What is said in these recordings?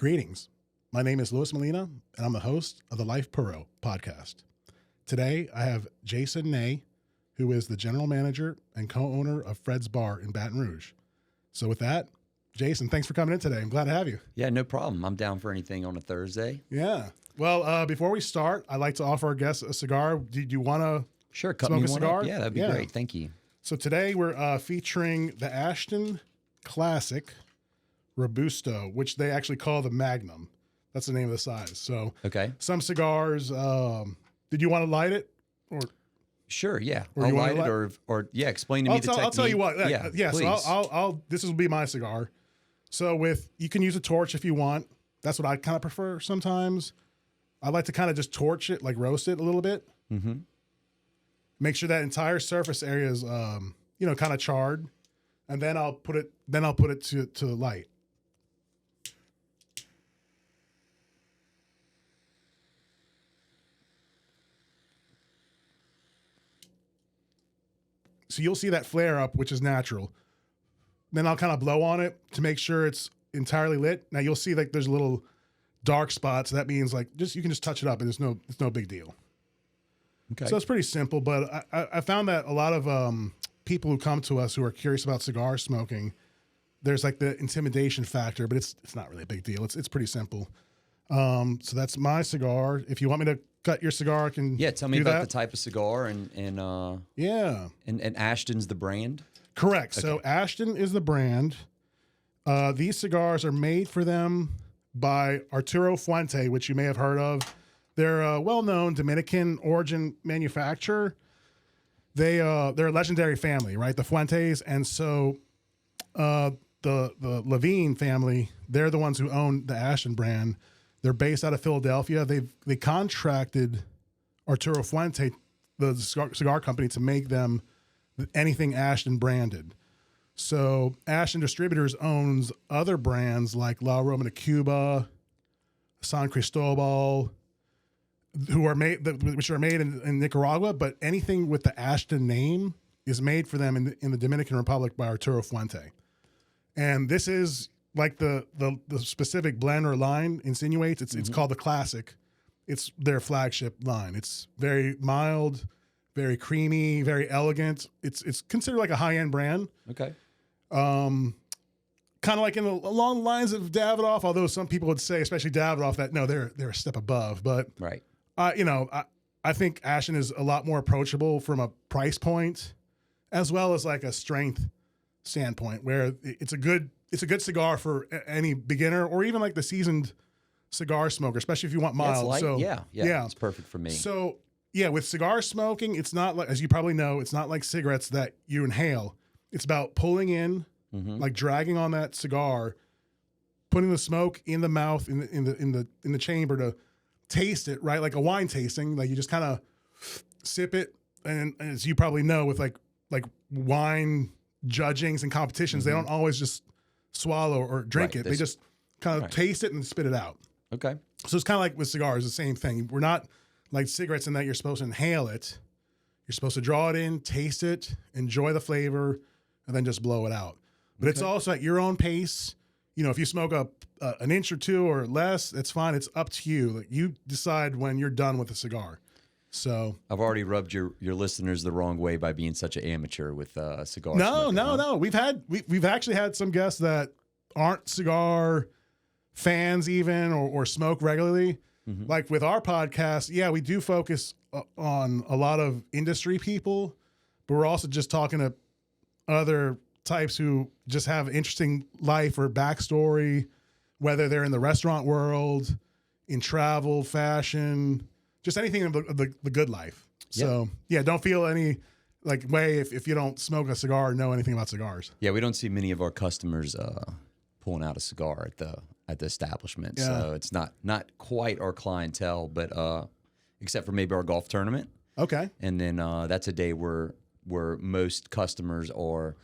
Greetings. My name is Luis Molina, and I'm the host of the Life Puro podcast. Today, I have Jason Ney, who is the general manager and co-owner of Fred's Bar in Baton Rouge. So with that, Jason, thanks for coming in today. I'm glad to have you. Yeah, no problem. I'm down for anything on a Thursday. Yeah. Well, before we start, I'd like to offer our guests a cigar. Do you want to cut smoke me a one cigar? up. Yeah, that'd be great. Thank you. So today we're featuring the Ashton Classic Robusto, which they actually call the Magnum. That's the name of the size. So Okay. some cigars, did you want to light it? Or Sure, yeah. Or I'll you wanna light it or explain to me the technique. I'll tell you what. Yeah. please. So this will be my cigar. So you can use a torch if you want. That's what I kind of prefer sometimes. I like to kind of just torch it, like roast it a little bit. Mm-hmm. Make sure that entire surface area is, kind of charred, and then I'll put it to the light. So you'll see that flare up, which is natural. Then I'll kind of blow on it to make sure it's entirely lit. Now you'll see like there's a little dark spot, so that means like you can just touch it up, and it's no big deal. Okay. So it's pretty simple, but I found that a lot of people who come to us who are curious about cigar smoking, there's like the intimidation factor, but it's not really a big deal. It's pretty simple. So that's my cigar. If you want me to cut your cigar, I can. Yeah, tell me do about that. the type of cigar and Ashton's the brand. Correct. Okay. So Ashton is the brand. These cigars are made for them by Arturo Fuente, which you may have heard of. They're a well-known Dominican origin manufacturer. They're a legendary family, right? The Fuentes, and so the Levine family, they're the ones who own the Ashton brand. They're based out of Philadelphia. They contracted Arturo Fuente, the cigar company, to make them anything Ashton branded. So Ashton Distributors owns other brands like La Roma de Cuba, San Cristobal, which are made in Nicaragua, but anything with the Ashton name is made for them in the Dominican Republic by Arturo Fuente. And this is like the specific blend or line insinuates. It's called the Classic. It's their flagship line. It's very mild, very creamy, very elegant. It's considered like a high-end brand. Okay. Kind of like along the lines of Davidoff, although some people would say, especially Davidoff, that no, they're a step above. But Right. I think Ashton is a lot more approachable from a price point, as well as like a strength standpoint, where it's a good cigar for any beginner or even like the seasoned cigar smoker, especially if you want mild. Light. So yeah, it's perfect for me. So yeah, with cigar smoking, it's not like, as you probably know, it's not like cigarettes that you inhale. It's about pulling in, like dragging on that cigar, putting the smoke in the mouth in the chamber to taste it, right? Like a wine tasting, like you just kind of sip it. And as you probably know, with like wine judgings and competitions, they don't always just swallow or drink it. They just kind of taste it and spit it out. Okay. So it's kind of like with cigars, the same thing. We're not like cigarettes in that you're supposed to inhale it. You're supposed to draw it in, taste it, enjoy the flavor, and then just blow it out. But it's also at your own pace. If you smoke an inch or two or less, it's fine. It's up to you. Like, you decide when you're done with the cigar. So I've already rubbed your listeners the wrong way by being such an amateur with cigars. No. We've actually had some guests that aren't cigar fans even or smoke regularly. Like with our podcast, yeah, we do focus on a lot of industry people, but we're also just talking to other types who just have interesting life or backstory, whether they're in the restaurant world, in travel, fashion, just anything of the good life. So yeah, don't feel any like way if you don't smoke a cigar or know anything about cigars. Yeah, we don't see many of our customers pulling out a cigar at the establishment. Yeah. So it's not quite our clientele, but except for maybe our golf tournament. Okay. And then that's a day where most customers are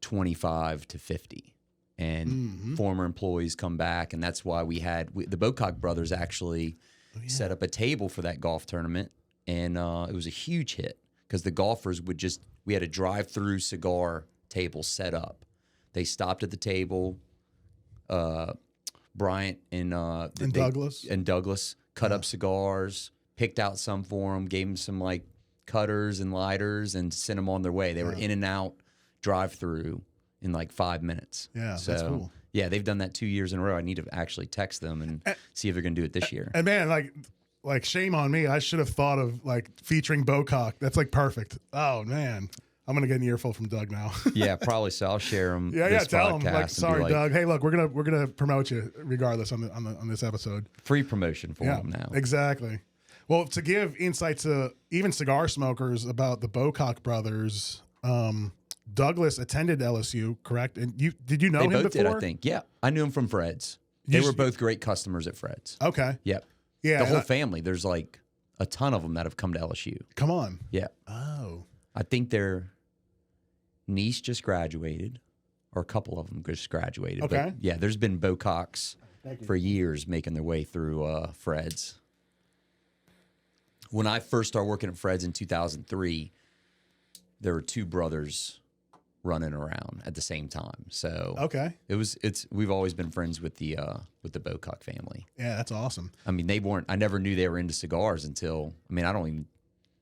25 to 50. And former employees come back, and that's why the Bocock brothers actually set up a table for that golf tournament, and it was a huge hit because the golfers we had a drive-through cigar table set up. They stopped at the table, Bryant and Douglas cut up cigars, picked out some for them, gave them some like cutters and lighters, and sent them on their way. They were in and out drive through in like 5 minutes. Yeah, so, that's cool. Yeah, they've done that 2 years in a row. I need to actually text them and see if they're going to do it this year. And man, like shame on me. I should have thought of like featuring Bocock. That's like perfect. Oh man, I'm gonna get an earful from Doug now. Yeah, probably so. I'll share them. Yeah, tell him like, sorry, Doug. Hey, look, we're gonna promote you regardless on this episode. Free promotion for them now. Exactly. Well, to give insight to even cigar smokers about the Bocock brothers, Douglas attended LSU, correct? And did you know They him both before? did, I think. Yeah, I knew him from Fred's. They were both great customers at Fred's. Okay. Yep. Yeah. The whole family. There's like a ton of them that have come to LSU. Come on. Yeah. Oh. I think their niece just graduated, or a couple of them just graduated. Okay. But yeah, there's been Bococks for years making their way through Fred's. When I first started working at Fred's in 2003, there were two brothers running around at the same time. So okay, we've always been friends with the Bocock family. Yeah, that's awesome. I mean, I never knew they were into cigars until, I don't even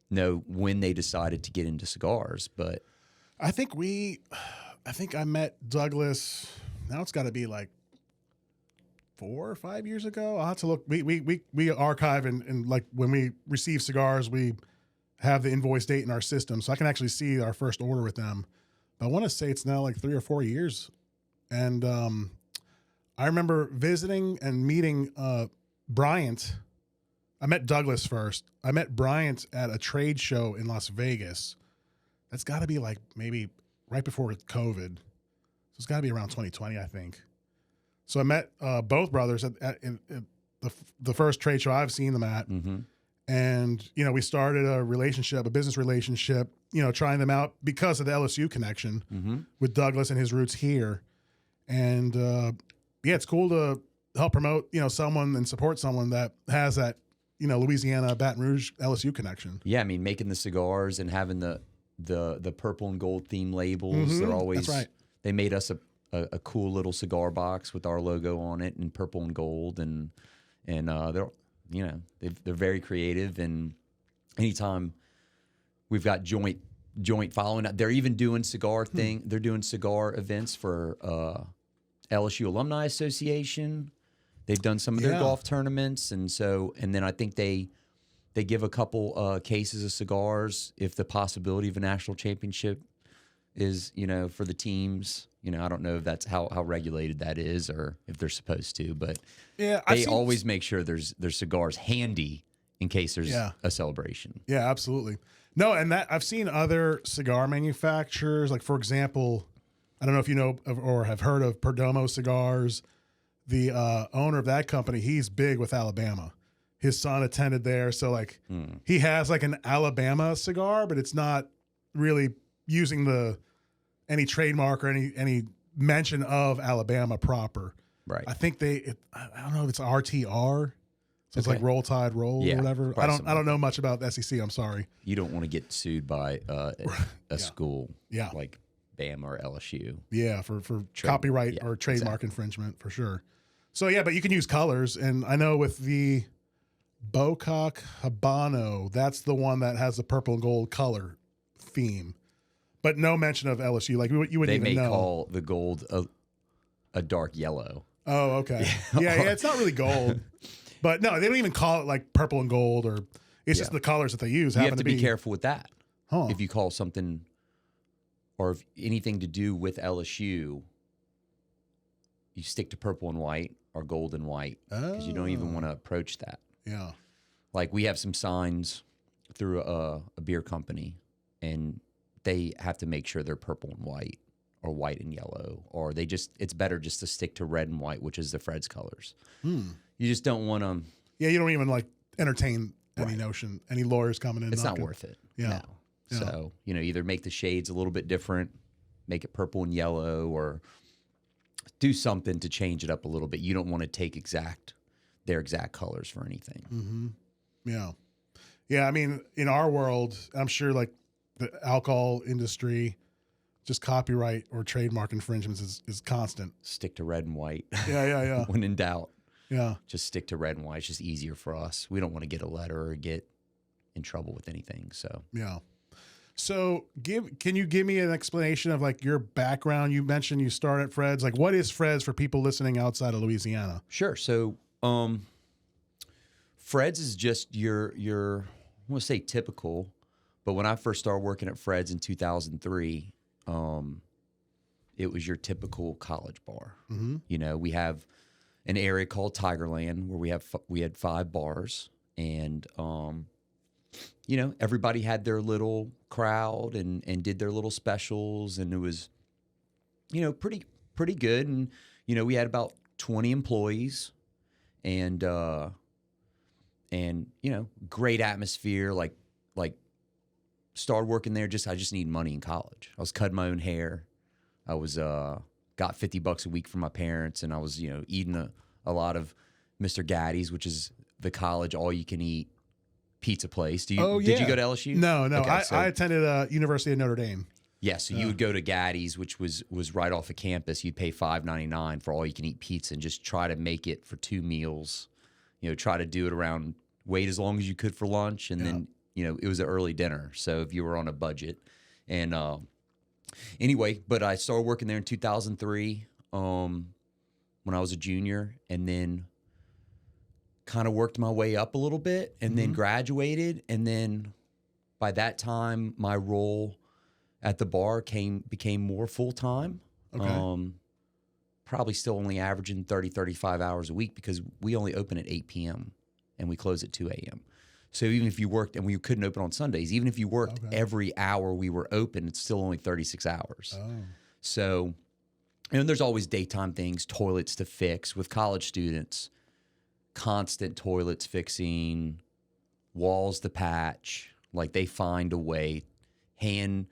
know when they decided to get into cigars, but I think I met Douglas, now it's got to be like 4 or 5 years ago. I'll have to look. We archive and like when we receive cigars, we have the invoice date in our system, so I can actually see our first order with them. But I want to say it's now like 3 or 4 years. And I remember visiting and meeting Bryant. I met Douglas first. I met Bryant at a trade show in Las Vegas. That's got to be like maybe right before COVID. So it's got to be around 2020, I think. So I met both brothers at the first trade show I've seen them at. Mm-hmm. And, we started a business relationship, trying them out because of the LSU connection with Douglas and his roots here. And, it's cool to help promote, someone and support someone that has that, Louisiana, Baton Rouge, LSU connection. Yeah, making the cigars and having the purple and gold theme labels. They're always, that's right. They made us a cool little cigar box with our logo on it in purple and gold. And they're, they're very creative, and anytime we've got joint following, they're even doing cigar thing. They're doing cigar events for LSU Alumni Association. They've done some of their golf tournaments, and then I think they give a couple cases of cigars if the possibility of a national championship is for the teams. I don't know if that's how regulated that is or if they're supposed to, but they always make sure there's cigars handy in case there's a celebration. Yeah, absolutely. No, and that I've seen other cigar manufacturers, like for example, I don't know if you know or have heard of Perdomo Cigars. The owner of that company, he's big with Alabama. His son attended there, so like he has like an Alabama cigar, but it's not really using any trademark or any mention of Alabama proper. Right. I think I don't know if it's RTR. So it's like Roll Tide Roll or whatever. I don't know much about the SEC. I'm sorry. You don't want to get sued by a school like Bama or LSU. Yeah, for copyright or trademark infringement for sure. So but you can use colors, and I know with the Bocock Habano, that's the one that has the purple and gold color theme. But no mention of LSU. Like you wouldn't even know. They may call the gold a dark yellow. Oh, okay. Yeah, it's not really gold. But no, they don't even call it like purple and gold, or it's just the colors that they use. You have to be careful with that. Huh. If you call something or if anything to do with LSU, you stick to purple and white or gold and white because you don't even want to approach that. Yeah. Like we have some signs through a beer company, and they have to make sure they're purple and white or white and yellow, or it's better just to stick to red and white, which is the Fred's colors. You just don't want to. Yeah, you don't even like entertain any notion, any lawyers coming in. It's not worth it. Yeah. No. So, either make the shades a little bit different, make it purple and yellow, or do something to change it up a little bit. You don't want to take their exact colors for anything. Mm-hmm. Yeah. Yeah. In our world, I'm sure like the alcohol industry, just copyright or trademark infringements is constant. Stick to red and white. Yeah. When in doubt, Yeah. just stick to red and white. It's just easier for us. We don't want to get a letter or get in trouble with anything. So Yeah. So can you give me an explanation of like your background? You mentioned you started at Fred's. Like, what is Fred's for people listening outside of Louisiana? sure. So Fred's is just your I want to say typical, but when I first started working at Fred's in 2003, it was your typical college bar. Mm-hmm. You know, we have an area called Tigerland where we had 5 bars, and you know, everybody had their little crowd and did their little specials, and it was, you know, pretty good. And you know, we had about 20 employees, and you know, great atmosphere. Like started working there. I just needed money in college. I was cutting my own hair. I was got $50 a week from my parents, and I was, you know, eating a lot of Mr. Gaddy's, which is the college all you can eat pizza place. Did you go to LSU? No. Okay, I attended University of Notre Dame. Yeah, so you would go to Gaddy's, which was right off of campus. You'd pay $5.99 for all you can eat pizza and just try to make it for 2 meals. You know, try to do it around, wait as long as you could for lunch, and then, you know, it was an early dinner. So if you were on a budget. And anyway, but I started working there in 2003 when I was a junior, and then kind of worked my way up a little bit, and then graduated. And then by that time, my role at the bar became more full-time. Okay. Probably still only averaging 35 hours a week, because we only open at 8 p.m. and we close at 2 a.m. So even if you worked, and we couldn't open on Sundays, even if you worked every hour we were open, it's still only 36 hours. Oh. So, and there's always daytime things, toilets to fix with college students, constant toilets fixing, walls to patch, like they find a way, hand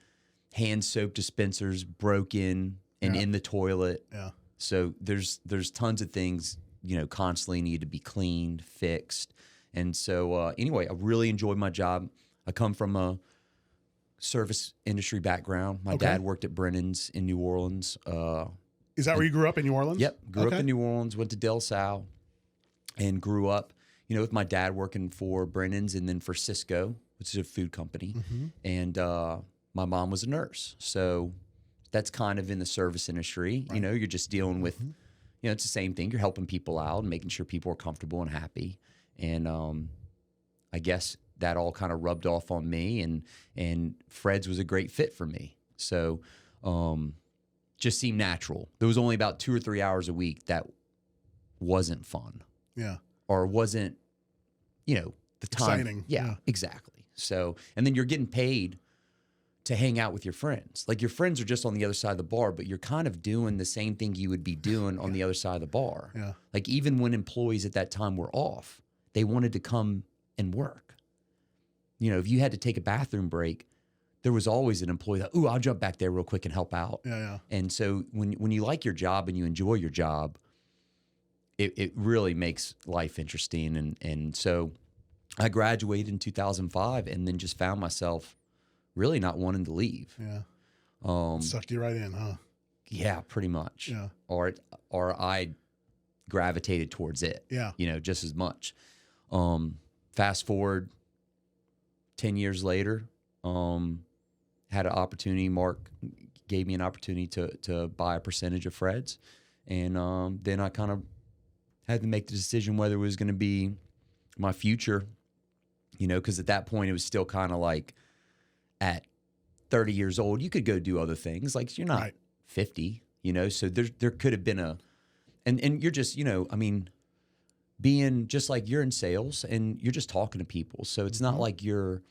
soap dispensers broken and in the toilet. Yeah. So there's tons of things, you know, constantly need to be cleaned, fixed. And so anyway, I really enjoyed my job. I come from a service industry background. My dad worked at Brennan's in New Orleans. Is that where you grew up, in New Orleans? Yep. Grew up in New Orleans, went to Del Sal, and grew up, you know, with my dad working for Brennan's and then for Cisco, which is a food company. And my mom was a nurse. So that's kind of in the service industry. Right. You know, you're just dealing with, you know, it's the same thing. You're helping people out and making sure people are comfortable and happy. And I guess that all kind of rubbed off on me, and Fred's was a great fit for me. So just seemed natural. There was only about 2 or 3 hours a week that wasn't fun. Yeah. Or wasn't, you know, the time. Exciting. Yeah, exactly. So, and then you're getting paid to hang out with your friends. Like, your friends are just on the other side of the bar, but you're kind of doing the same thing you would be doing on the other side of the bar. Yeah. Like, even when employees at that time were off, they wanted to come and work. You know, if you had to take a bathroom break, there was always an employee that, ooh, I'll jump back there real quick and help out. Yeah. And so when you like your job and you enjoy your job, it really makes life interesting. And so I graduated in 2005 and then just found myself really not wanting to leave. Yeah. Sucked you right in, huh? Yeah, pretty much. Yeah. Or I gravitated towards it. Yeah. You know, just as much. Fast forward 10 years later, had an opportunity. Mark gave me an opportunity to buy a percentage of Fred's. And then I kind of had to make the decision whether it was going to be my future, you know, because at that point it was still kind of like, at 30 years old, you could go do other things. Like, you're not 50, you know, so there could have been and you're just, you know, I mean, being just like, you're in sales and you're just talking to people. So it's not like you're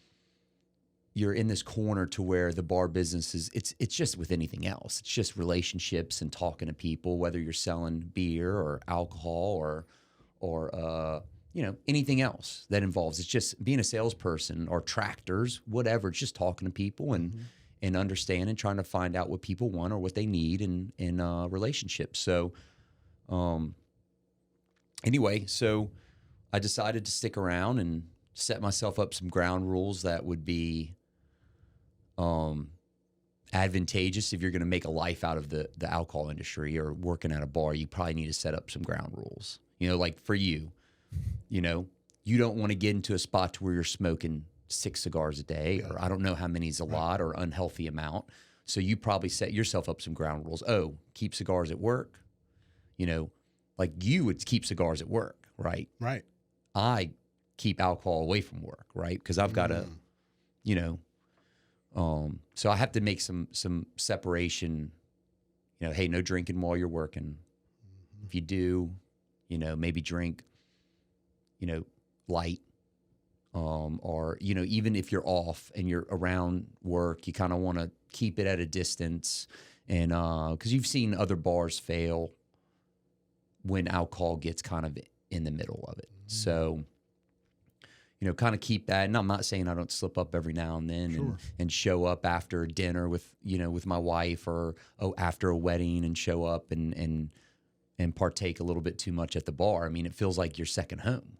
in this corner to where the bar business is, it's just with anything else. It's just relationships and talking to people, whether you're selling beer or alcohol or you know, anything else that involves. It's just being a salesperson, or tractors, whatever. It's just talking to people and understanding, trying to find out what people want or what they need in relationships. So anyway, so I decided to stick around and set myself up some ground rules that would be advantageous if you're going to make a life out of the alcohol industry or working at a bar. You probably need to set up some ground rules. You know, like for you, you know, you don't want to get into a spot to where you're smoking 6 cigars a day, or I don't know how many is a lot or unhealthy amount. So you probably set yourself up some ground rules. Oh, keep cigars at work. You know, like you would keep cigars at work, right? Right. I keep alcohol away from work, right? Because I've got to, you know, so I have to make some separation. You know, hey, no drinking while you're working. If you do, you know, maybe drink, you know, light. Or, you know, even if you're off and you're around work, you kind of want to keep it at a distance. And because you've seen other bars fail when alcohol gets kind of in the middle of it. So, you know, kind of keep that. And I'm not saying I don't slip up every now and then and show up after dinner with, you know, with my wife, or after a wedding and show up and partake a little bit too much at the bar. I mean, it feels like your second home.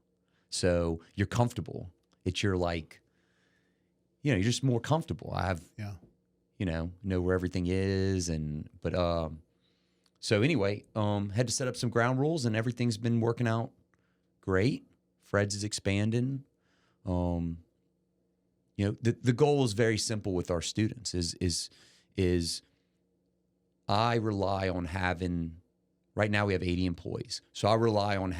So you're comfortable. It's your like, you know, you're just more comfortable. I have, you know where everything is. So anyway, had to set up some ground rules, and everything's been working out great. Fred's is expanding. You know, the goal is very simple with our students is I rely on having, right now we have 80 employees. So I rely on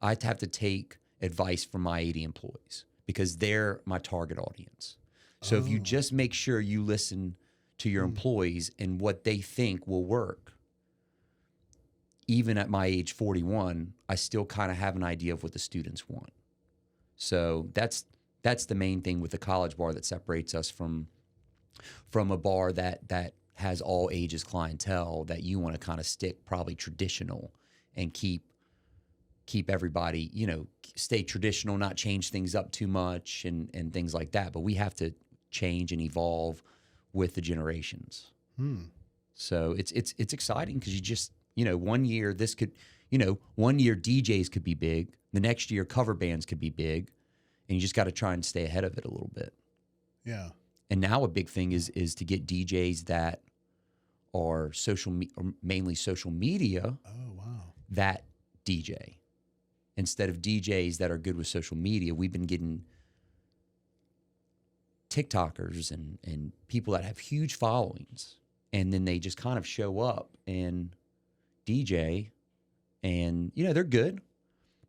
I have to take advice from my 80 employees, because they're my target audience. So if you just make sure you listen to your employees and what they think will work, even at my age 41, I still kind of have an idea of what the students want. So that's the main thing with the college bar that separates us from a bar that has all ages clientele, that you want to kind of stick probably traditional and keep everybody, you know, stay traditional, not change things up too much and things like that. But we have to change and evolve with the generations. So it's exciting, because you just, you know, one year DJs could be big. The next year cover bands could be big, and you just got to try and stay ahead of it a little bit. Yeah. And now a big thing is to get DJs that are mainly social media. Oh, wow. That DJ. Instead of DJs that are good with social media, we've been getting TikTokers and people that have huge followings, and then they just kind of show up and DJ, and, you know, they're good,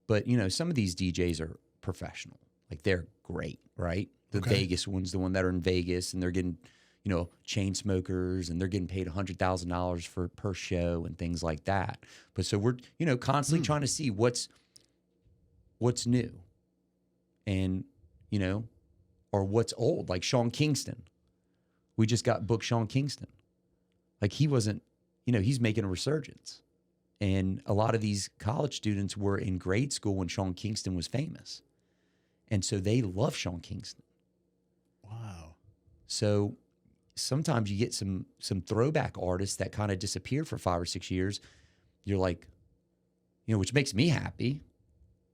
but, you know, some of these DJs are professional. Like, they're great, right? The Vegas ones, the one that are in Vegas, and they're getting, you know, chain smokers, and they're getting paid $100,000 per show and things like that. But so we're, you know, constantly trying to see what's new, and, you know, or what's old. Like Sean Kingston, we just got booked Sean Kingston. Like, he wasn't, you know, he's making a resurgence, and a lot of these college students were in grade school when Sean Kingston was famous, and so they love Sean Kingston. Wow. So sometimes you get some throwback artists that kind of disappear for 5 or 6 years. You're like, you know, which makes me happy.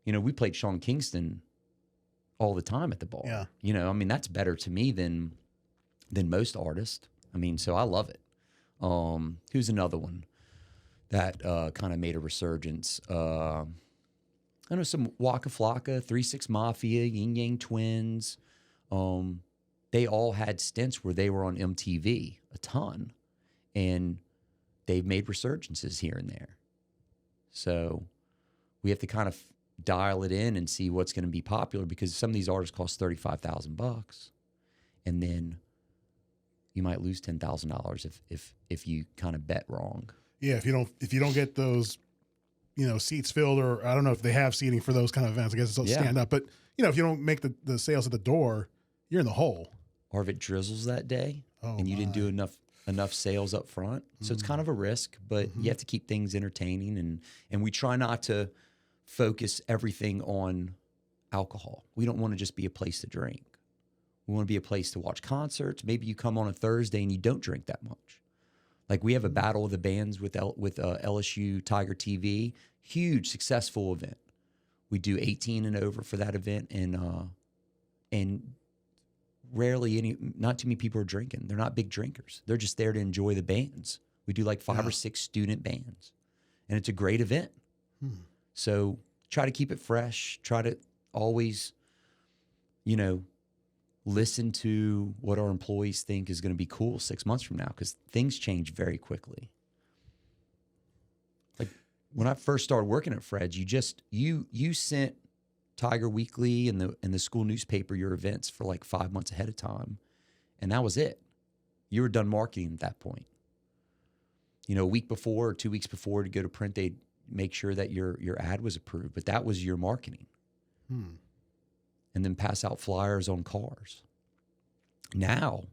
You know, we played Sean Kingston all the time at the bar. Yeah. You know, I mean, that's better to me than most artists. I mean, so I love it. Who's another one that kind of made a resurgence? I know some Waka Flocka, 3-6 Mafia, Yin Yang Twins. They all had stints where they were on MTV a ton, and they've made resurgences here and there. So we have to kind of dial it in and see what's going to be popular, because some of these artists cost $35,000, and then you might lose $10,000 if you kind of bet wrong. Yeah, if you don't get those, you know, seats filled, or I don't know if they have seating for those kind of events. I guess it's stand up, but, you know, if you don't make the sales at the door, you're in the hole. Or if it drizzles that day and you didn't do enough sales up front. So it's kind of a risk, but you have to keep things entertaining, and we try not to focus everything on alcohol. We don't want to just be a place to drink. We want to be a place to watch concerts. Maybe you come on a Thursday and you don't drink that much. Like, we have a Battle of the Bands with LSU Tiger TV, huge successful event. We do 18 and over for that event, and not too many people are drinking. They're not big drinkers. They're just there to enjoy the bands. We do like 5 or 6 student bands, and it's a great event. So try to keep it fresh. Try to always, listen to what our employees think is going to be cool 6 months from now, because things change very quickly. Like when I first started working at Fred's, you sent Tiger Weekly and the school newspaper your events for like 5 months ahead of time, and that was it. You were done marketing at that point. A week before or 2 weeks before to go to print, they'd make sure that your ad was approved, but that was your marketing. And then pass out flyers on cars. Now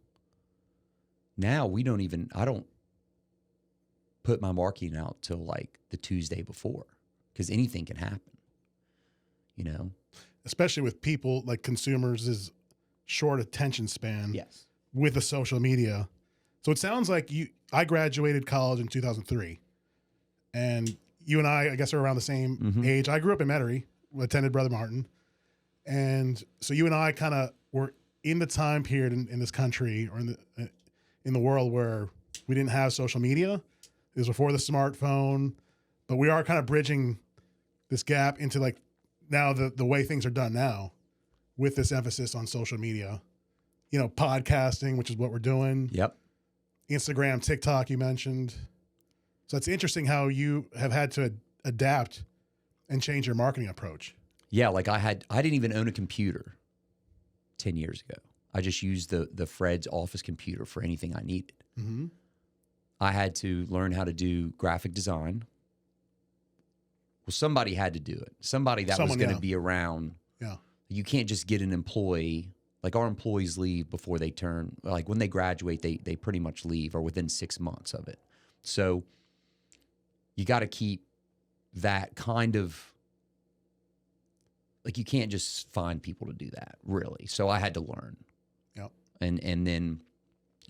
I don't put my marketing out till like the Tuesday before, because anything can happen. Especially with people like consumers' short attention span. Yes. With the social media. So it sounds like I graduated college in 2003, and you and I guess are around the same age. I grew up in Metairie, attended Brother Martin. And so you and I kind of were in the time period in this country or in the world where we didn't have social media. It was before the smartphone, but we are kind of bridging this gap into like now the way things are done now with this emphasis on social media, podcasting, which is what we're doing. Yep. Instagram, TikTok, you mentioned. So it's interesting how you have had to adapt and change your marketing approach. Yeah, like I didn't even own a computer 10 years ago. I just used the Fred's office computer for anything I needed. I had to learn how to do graphic design. Well, somebody had to do it. Someone was going to be around. Yeah. You can't just get an employee. Like our employees leave before they turn, like when they graduate, they pretty much leave or within 6 months of it. So you got to keep that kind of, like you can't just find people to do that really. So I had to learn. Yep. And then,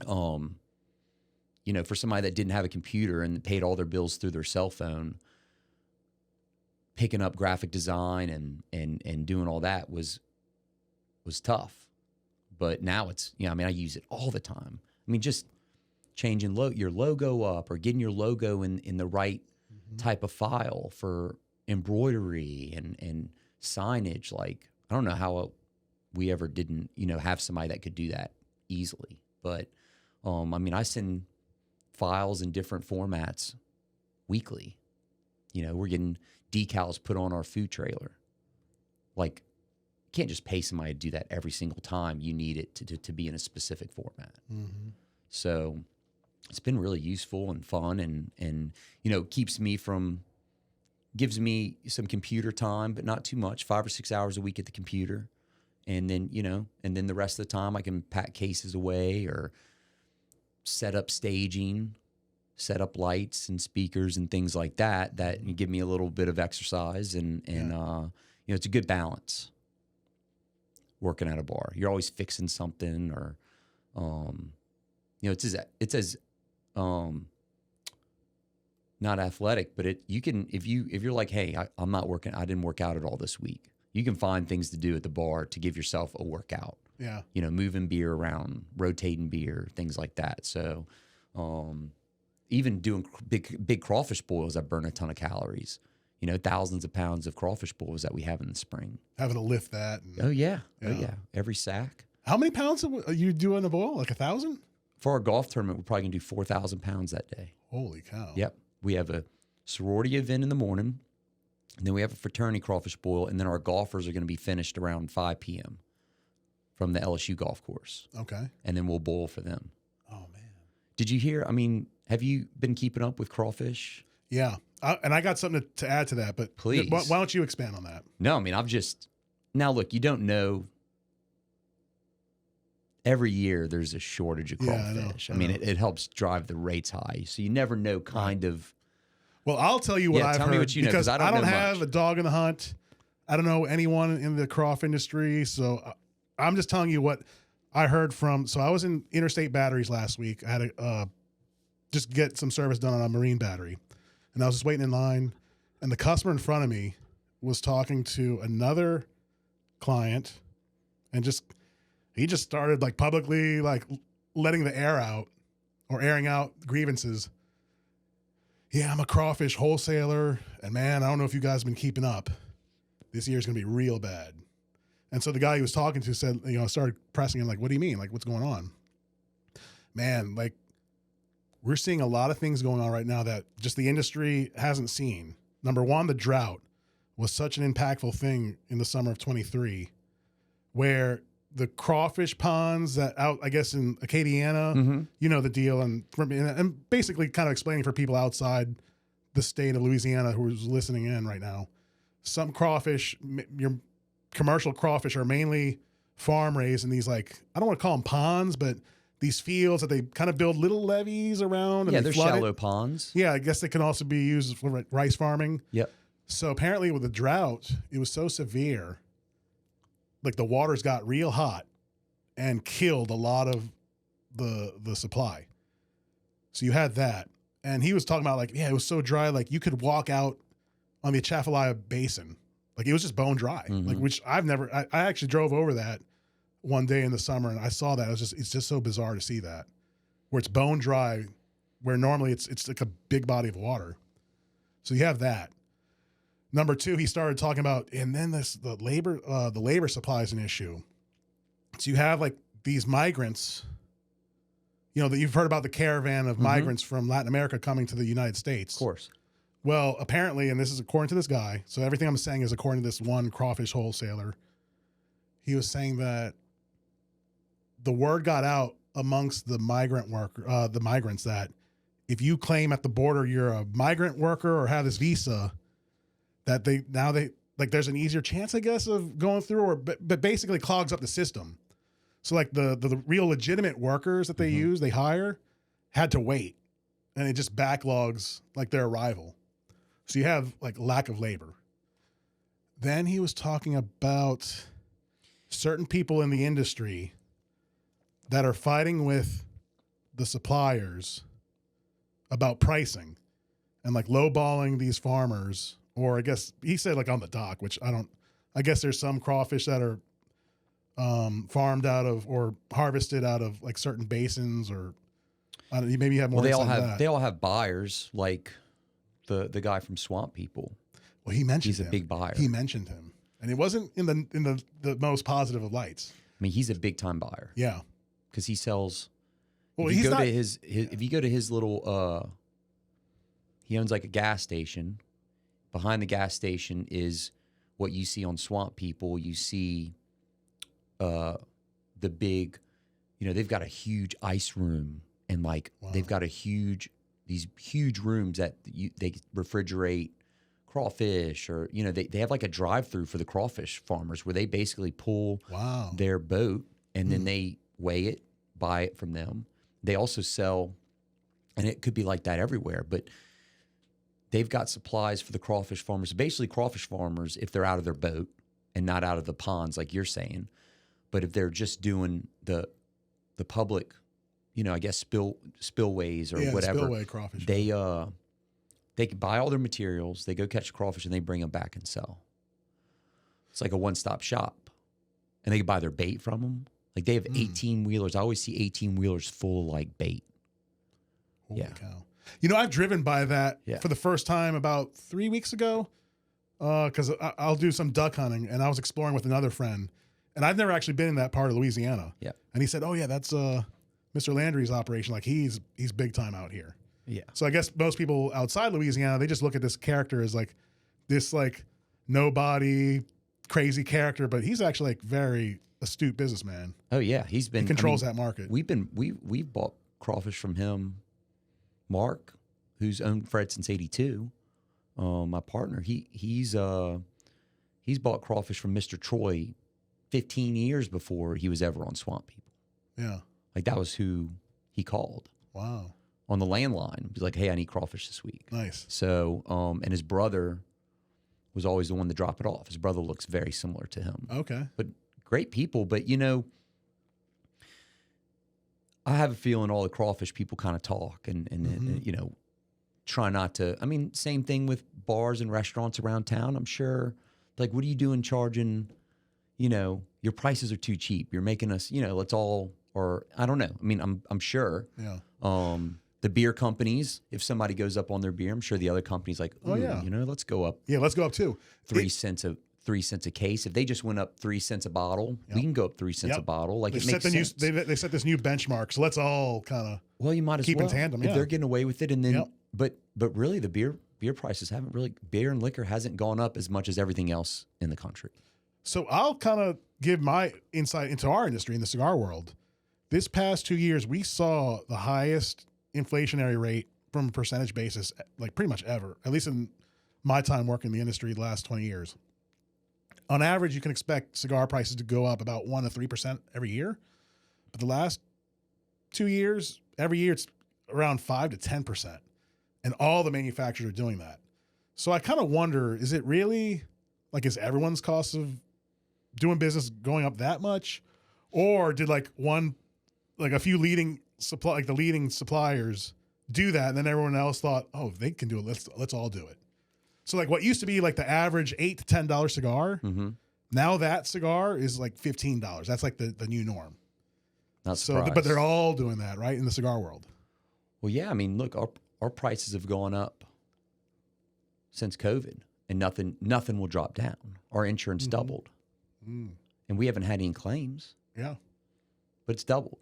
for somebody that didn't have a computer and paid all their bills through their cell phone, picking up graphic design and doing all that was tough. But now it's, I use it all the time. Just changing your logo up or getting your logo in the right type of file for embroidery and signage. Like, I don't know how we ever didn't, have somebody that could do that easily. But, I send files in different formats weekly. We're getting decals put on our food trailer. Like, you can't just pay somebody to do that every single time. You need it to be in a specific format. So it's been really useful and fun and gives me some computer time, but not too much, 5 or 6 hours a week at the computer. And then, the rest of the time I can pack cases away or set up staging, set up lights and speakers and things like that give me a little bit of exercise and it's a good balance working at a bar. You're always fixing something or, it's as not athletic, but you can, if you're like, hey, I'm not working, I didn't work out at all this week. You can find things to do at the bar to give yourself a workout. Yeah. Moving beer around, rotating beer, things like that. So, even doing big crawfish boils, I burn a ton of calories. Thousands of pounds of crawfish boils that we have in the spring. Having to lift that. Oh yeah. Every sack. How many pounds are you doing a boil? Like 1,000? For our golf tournament, we're probably gonna do 4,000 pounds that day. Holy cow. Yep. We have a sorority event in the morning, and then we have a fraternity crawfish boil, and then our golfers are going to be finished around 5 p.m. from the LSU golf course. Okay. And then we'll boil for them. Oh, man. Did you hear? Have you been keeping up with crawfish? Yeah. And I got something to add to that, but please. Why don't you expand on that? No, now look, you don't know. Every year there's a shortage of crawfish. I know. It helps drive the rates high. So you never know of. Well, I'll tell you what I've tell heard. Me what you know, because I don't know have much. a dog in the hunt. I don't know anyone in the crawfish industry. So I'm just telling you what I heard from. So I was in Interstate Batteries last week. I had to just get some service done on a marine battery. And I was just waiting in line. And the customer in front of me was talking to another client and just He just started like publicly like letting the air out or airing out grievances. Yeah, I'm a crawfish wholesaler, and man, I don't know if you guys have been keeping up. This year's gonna be real bad. And so the guy he was talking to said, started pressing him like, what do you mean? Like, what's going on? Man, like, we're seeing a lot of things going on right now that just the industry hasn't seen. Number one, the drought was such an impactful thing in the summer of 23, where the crawfish ponds that out, I guess, in Acadiana, you know the deal, and basically kind of explaining for people outside the state of Louisiana who's listening in right now. Some crawfish, your commercial crawfish, are mainly farm raised in these, like, I don't want to call them ponds, but these fields that they kind of build little levees around. Yeah, and they're flood shallow it. ponds. Yeah, I guess they can also be used for rice farming. Yep. So apparently with the drought, it was so severe, like the waters got real hot and killed a lot of the supply. So you had that. And he was talking about, like, yeah, it was so dry, like you could walk out on the Atchafalaya Basin. Like, it was just bone dry. Like, which I actually drove over that one day in the summer, and I saw that. It's just so bizarre to see that, where it's bone dry, where normally it's like a big body of water. So you have that. Number two, he started talking about, and then the labor supply is an issue. So you have like these migrants, that you've heard about the caravan of migrants from Latin America coming to the United States. Of course. Well, apparently, and this is according to this guy, so everything I'm saying is according to this one crawfish wholesaler. He was saying that the word got out amongst the migrants that if you claim at the border you're a migrant worker or have this visa, that they like there's an easier chance, I guess, of going through, but basically clogs up the system. So like the real legitimate workers that they hire had to wait, and it just backlogs like their arrival. So you have like lack of labor. Then he was talking about certain people in the industry that are fighting with the suppliers about pricing and like lowballing these farmers, or I guess he said like on the dock, which I guess there's some crawfish that are farmed out of or harvested out of like certain basins, or maybe you have more. Well, they all have buyers, like the guy from Swamp People. Well, he mentioned he's a big buyer. He mentioned him, and it wasn't in the most positive of lights. I mean, he's a big time buyer. Yeah, because he sells. Well, if you go to his little, he owns like a gas station. Behind the gas station is what you see on Swamp People. You see the big, they've got a huge ice room, and like they've got these huge rooms that they refrigerate crawfish, or they have like a drive-through for the crawfish farmers where they basically pull their boat and then they weigh it, buy it from them. They also sell, and it could be like that everywhere, but they've got supplies for the crawfish farmers. Basically, crawfish farmers, if they're out of their boat and not out of the ponds like you're saying, but if they're just doing the public, I guess spillways or whatever, spillway crawfish. They can buy all their materials, they go catch crawfish, and they bring them back and sell. It's like a one-stop shop, and they can buy their bait from them. Like they have 18-wheelers. I always see 18-wheelers full of like bait. Holy cow! I've driven by that for the first time about 3 weeks ago, because I'll do some duck hunting, and I was exploring with another friend, and I've never actually been in that part of Louisiana. Yeah, and he said, "Oh yeah, that's Mr. Landry's operation. Like he's big time out here." Yeah. So I guess most people outside Louisiana, they just look at this character as like this like nobody crazy character, but he's actually like very astute businessman. Oh yeah, he controls that market. We've bought crawfish from him. Mark, who's owned Fred since '82, my partner, he's bought crawfish from Mr. Troy 15 years before he was ever on Swamp People. Yeah, like that was who he called. Wow. On the landline, he's like, "Hey, I need crawfish this week." Nice. So, and his brother was always the one to drop it off. His brother looks very similar to him. Okay. But great people. But I have a feeling all the crawfish people kind of talk and try not to. I mean, same thing with bars and restaurants around town. I'm sure. Like, what are you doing charging? You your prices are too cheap. You're making us, let's all, or I don't know. I mean, I'm sure. Yeah. The beer companies, if somebody goes up on their beer, I'm sure the other companies like, Oh, yeah. let's go up. Yeah, let's go up too. 3 cents a case. If they just went up 3 cents a bottle, we can go up 3 cents a bottle. Like it makes sense. They set this new benchmark, so let's all kind of you might as keep well in tandem. if they're getting away with it. And then, but really, the beer prices haven't really, beer and liquor hasn't gone up as much as everything else in the country. So I'll kind of give my insight into our industry in the cigar world. This past 2 years, we saw the highest inflationary rate from a percentage basis, like pretty much ever, at least in my time working in the industry the last 20 years. On average, you can expect cigar prices to go up about 1 to 3% every year. But the last 2 years, every year it's around 5 to 10%. And all the manufacturers are doing that. So I kind of wonder, is it really, like, is everyone's cost of doing business going up that much? Or did a few leading suppliers do that, and then everyone else thought, oh, if they can do it, let's all do it. So like what used to be like the average $8 to $10 cigar, now that cigar is like $15. That's like the new norm. Not surprised. But they're all doing that, right, in the cigar world. Well, yeah, I mean, look, our prices have gone up since COVID, and nothing will drop down. Our insurance doubled, and we haven't had any claims. Yeah, but it's doubled,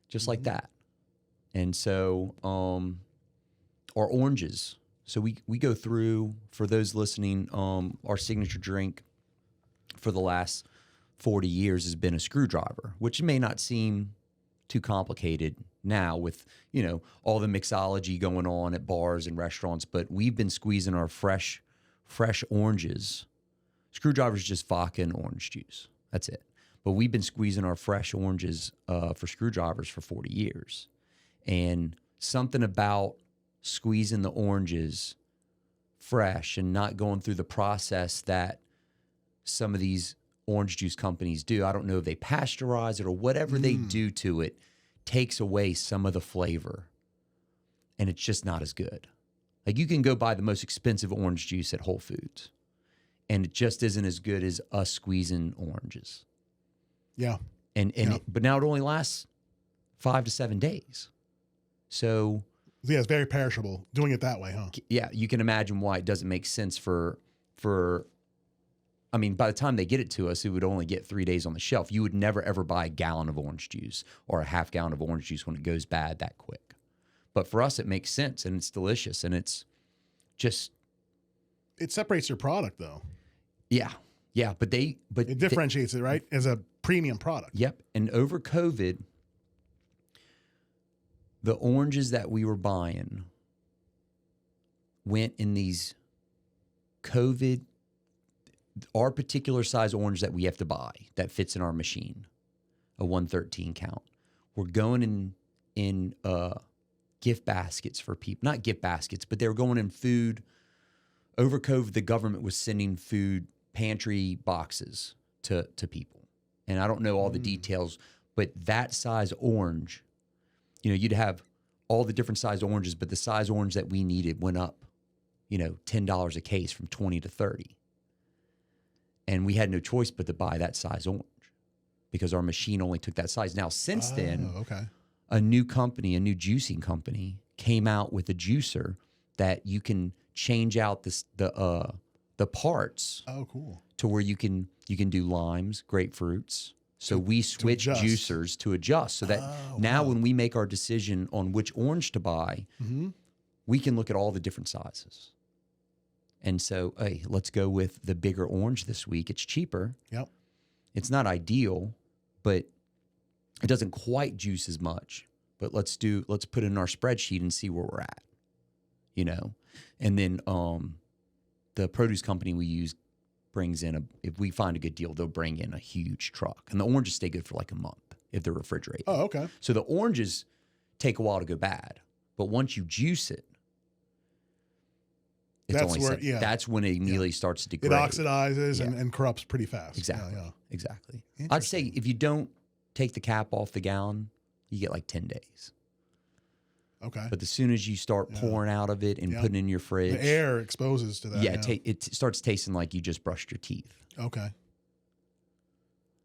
just like that. And so, our oranges. So we go through, for those listening, our signature drink for the last 40 years has been a screwdriver, which may not seem too complicated now with, all the mixology going on at bars and restaurants, but we've been squeezing our fresh oranges. Screwdriver's just vodka and orange juice. That's it. But we've been squeezing our fresh oranges for screwdrivers for 40 years. And something about squeezing the oranges fresh and not going through the process that some of these orange juice companies do. I don't know if they pasteurize it or whatever they do to it takes away some of the flavor. And it's just not as good. Like you can go buy the most expensive orange juice at Whole Foods, and it just isn't as good as us squeezing oranges. Yeah. But now it only lasts 5 to 7 days. So yeah, it's very perishable doing it that way, huh? Yeah, you can imagine why it doesn't make sense for I mean, by the time they get it to us, it would only get 3 days on the shelf. You would never, ever buy a gallon of orange juice or a half gallon of orange juice when it goes bad that quick. But for us, it makes sense, and it's delicious, and it's just... It separates your product, though. Yeah, but it differentiates it, right, as a premium product. Yep, and over COVID, the oranges that we were buying went in these COVID... Our particular size orange that we have to buy that fits in our machine, a 113 count, we're going in gift baskets for people. Not gift baskets, but they were going in food. Over COVID, the government was sending food pantry boxes to people. And I don't know all the details, but that size orange, you'd have all the different size oranges, but the size orange that we needed went up, $10 a case from 20 to 30. And we had no choice but to buy that size orange because our machine only took that size. Now, since then, a new juicing company came out with a juicer that you can change out the parts. Oh, cool. To where you can do limes, grapefruits. So we switch juicers to adjust so that now when we make our decision on which orange to buy, we can look at all the different sizes. And so, hey, let's go with the bigger orange this week. It's cheaper. Yep. It's not ideal, but it doesn't quite juice as much. But let's put it in our spreadsheet and see where we're at, And then the produce company we use brings in if we find a good deal, they'll bring in a huge truck. And the oranges stay good for like a month if they're refrigerated. Oh, okay. So the oranges take a while to go bad. But once you juice it, that's when it immediately starts to degrade. It oxidizes and corrupts pretty fast. Exactly. I'd say if you don't take the cap off the gallon, you get like 10 days. Okay. But as soon as you start pouring out of it and putting it in your fridge, the air exposes to that. Yeah, it starts tasting like you just brushed your teeth. Okay.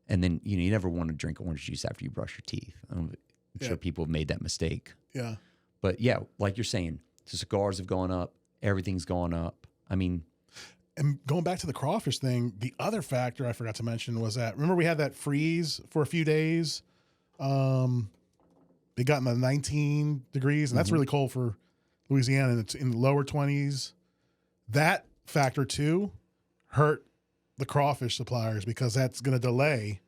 And then, you never want to drink orange juice after you brush your teeth. I'm sure people have made that mistake. Yeah. But yeah, like you're saying, the cigars have gone up. Everything's gone up. I mean, and going back to the crawfish thing, the other factor I forgot to mention was that, remember we had that freeze for a few days? They got in the 19 degrees, and that's really cold for Louisiana, and it's in the lower 20s. That factor too hurt the crawfish suppliers because that's going to delay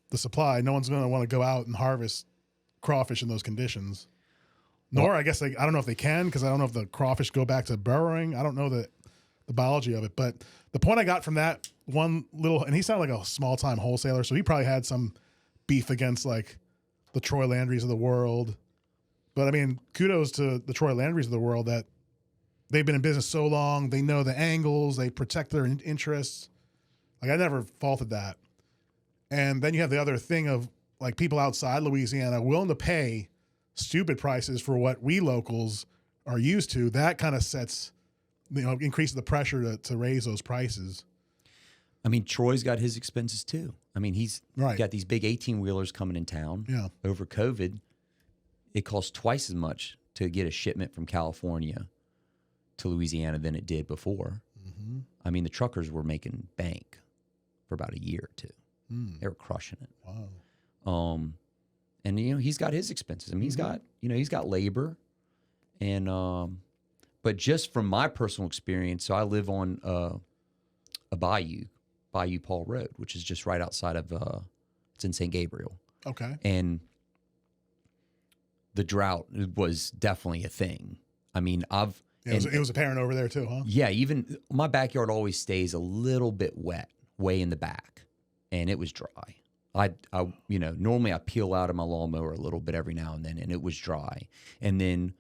the supply. No one's going to want to go out and harvest crawfish in those conditions. Nor, I guess, I don't know if they can, because I don't know if the crawfish go back to burrowing. I don't know the biology of it. But the point I got from that one little, and he sounded like a small-time wholesaler, so he probably had some beef against, like, the Troy Landrys of the world. But, I mean, kudos to the Troy Landrys of the world that they've been in business so long. They know the angles. They protect their interests. Like, I never faulted that. And then you have the other thing of, like, people outside Louisiana willing to pay stupid prices for what we locals are used to. That kind of sets, increases the pressure to raise those prices. I mean, Troy's got his expenses too. I mean, he's Right. got these big 18-wheelers coming in town. Yeah. Over COVID, it costs twice as much to get a shipment from California to Louisiana than it did before. Mm-hmm. I mean, the truckers were making bank for about a year or two. They were crushing it. Wow. And he's got his expenses. I mean, he's got labor, and but just from my personal experience, so I live on a Bayou Paul Road, which is just right outside of it's in St. Gabriel. Okay. And the drought was definitely a thing. I mean, It was apparent over there too, huh? Yeah, even my backyard always stays a little bit wet, way in the back, and it was dry. I normally I peel out of my lawnmower a little bit every now and then, and it was dry. And then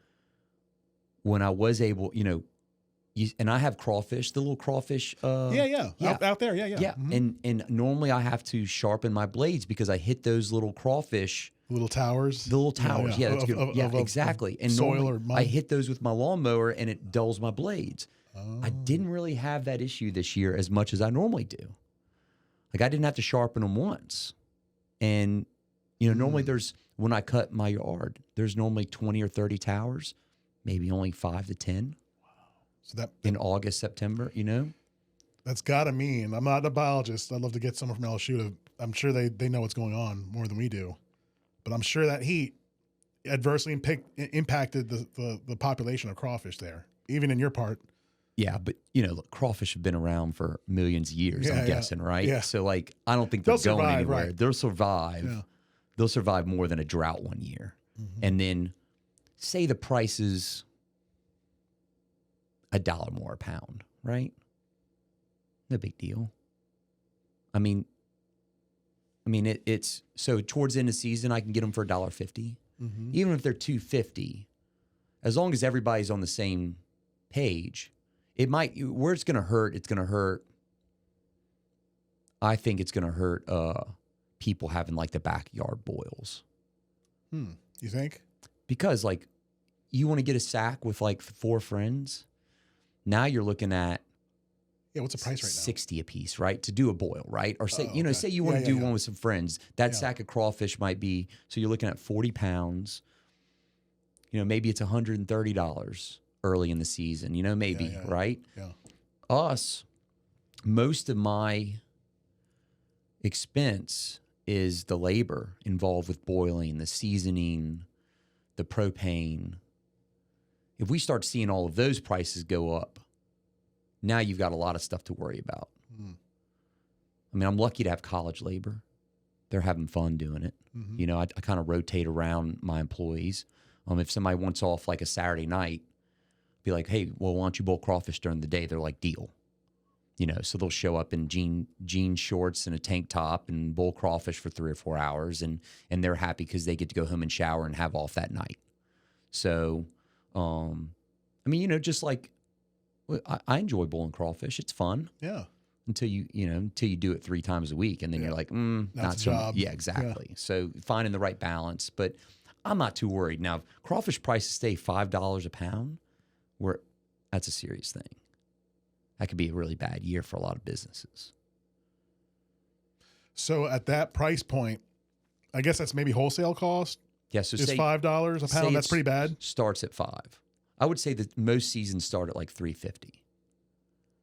when I was able, and I have crawfish, the little crawfish. Yeah. Out there, yeah. Yeah, Mm-hmm. and normally I have to sharpen my blades because I hit those little crawfish. Little towers. The little towers, yeah, that's good. Yeah, exactly. And soil normally or mud. I hit those with my lawnmower, and it dulls my blades. Oh. I didn't really have that issue this year as much as I normally do. Like I didn't have to sharpen them once. And, normally when I cut my yard, there's normally 20 or 30 towers, maybe only 5 to 10. Wow. So that in August, September, That's got to mean, I'm not a biologist. I'd love to get someone from LSU I'm sure they know what's going on more than we do. But I'm sure that heat adversely impacted the population of crawfish there, even in your part. Yeah, but look, crawfish have been around for millions of years, I'm guessing, right? Yeah. So I don't think they're going anywhere. Right. They'll survive. Yeah. They'll survive more than a drought one year. Mm-hmm. And then say the price is $1 more a pound, right? No big deal. I mean it's so towards the end of the season I can get them for $1.50. Mm-hmm. Even if they're $2.50, as long as everybody's on the same page. It might, where it's going to hurt, I think it's going to hurt people having like the backyard boils. You think? Because like you want to get a sack with like 4 friends. Now you're looking at what's the price right now? 60 a piece, right? To do a boil, right? Or say, okay. Say you want to do one with some friends. That sack of crawfish might be, so you're looking at 40 pounds. Maybe it's $130 early in the season, maybe, right? Yeah. Us, most of my expense is the labor involved with boiling, the seasoning, the propane. If we start seeing all of those prices go up, now you've got a lot of stuff to worry about. I mean, I'm lucky to have college labor. They're having fun doing it. Mm-hmm. I kind of rotate around my employees. If somebody wants off like a Saturday night, be like, hey, well, why don't you boil crawfish during the day? They're like, deal. So they'll show up in jean shorts and a tank top and boil crawfish for 3 or 4 hours, and they're happy because they get to go home and shower and have off that night. So, just like I enjoy boiling crawfish. It's fun. Yeah. Until you do it 3 times a week, and then you're like, not so much. Yeah, exactly. Yeah. So finding the right balance, but I'm not too worried. Now, if crawfish prices stay $5 a pound, that's a serious thing. That could be a really bad year for a lot of businesses. So at that price point, I guess that's maybe wholesale cost. Yeah, so Is say $5 a pound? That's pretty bad. Starts at 5. I would say that most seasons start at like 350.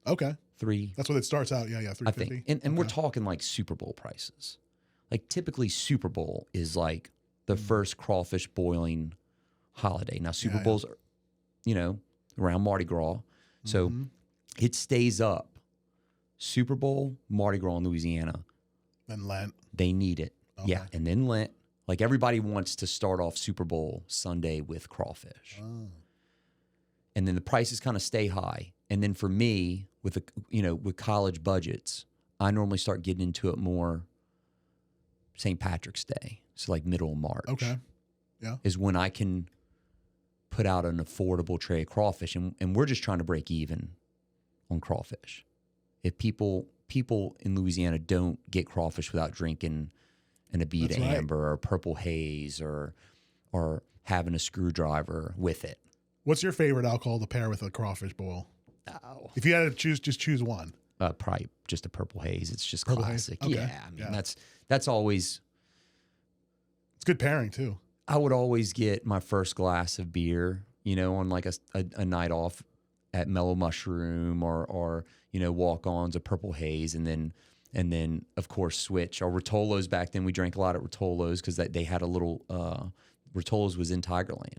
Okay. 3. That's what it starts out. Yeah, 350. I think. And we're talking like Super Bowl prices. Like typically Super Bowl is like the first crawfish boiling holiday. Now Super Bowls are, around Mardi Gras. So it stays up. Super Bowl, Mardi Gras in Louisiana. And Lent. They need it. Okay. Yeah. And then Lent. Like everybody wants to start off Super Bowl Sunday with crawfish. Oh. And then the prices kind of stay high. And then for me, with college budgets, I normally start getting into it more St. Patrick's Day. So like middle of March. Okay. Yeah. Is when I can put out an affordable tray of crawfish. And we're just trying to break even on crawfish. If people in Louisiana don't get crawfish without drinking an Abita Amber or Purple Haze or having a screwdriver with it. What's your favorite alcohol to pair with a crawfish boil? Oh. If you had to choose one. Probably just a Purple Haze. It's just Purple classic. Haze? Okay. Yeah, I mean that's always. It's good pairing too. I would always get my first glass of beer, on like a night off at Mellow Mushroom or walk-ons, a Purple Haze, and then of course switch. Or Rotolo's back then, we drank a lot at Rotolo's because they had a little Rotolo's was in Tigerland.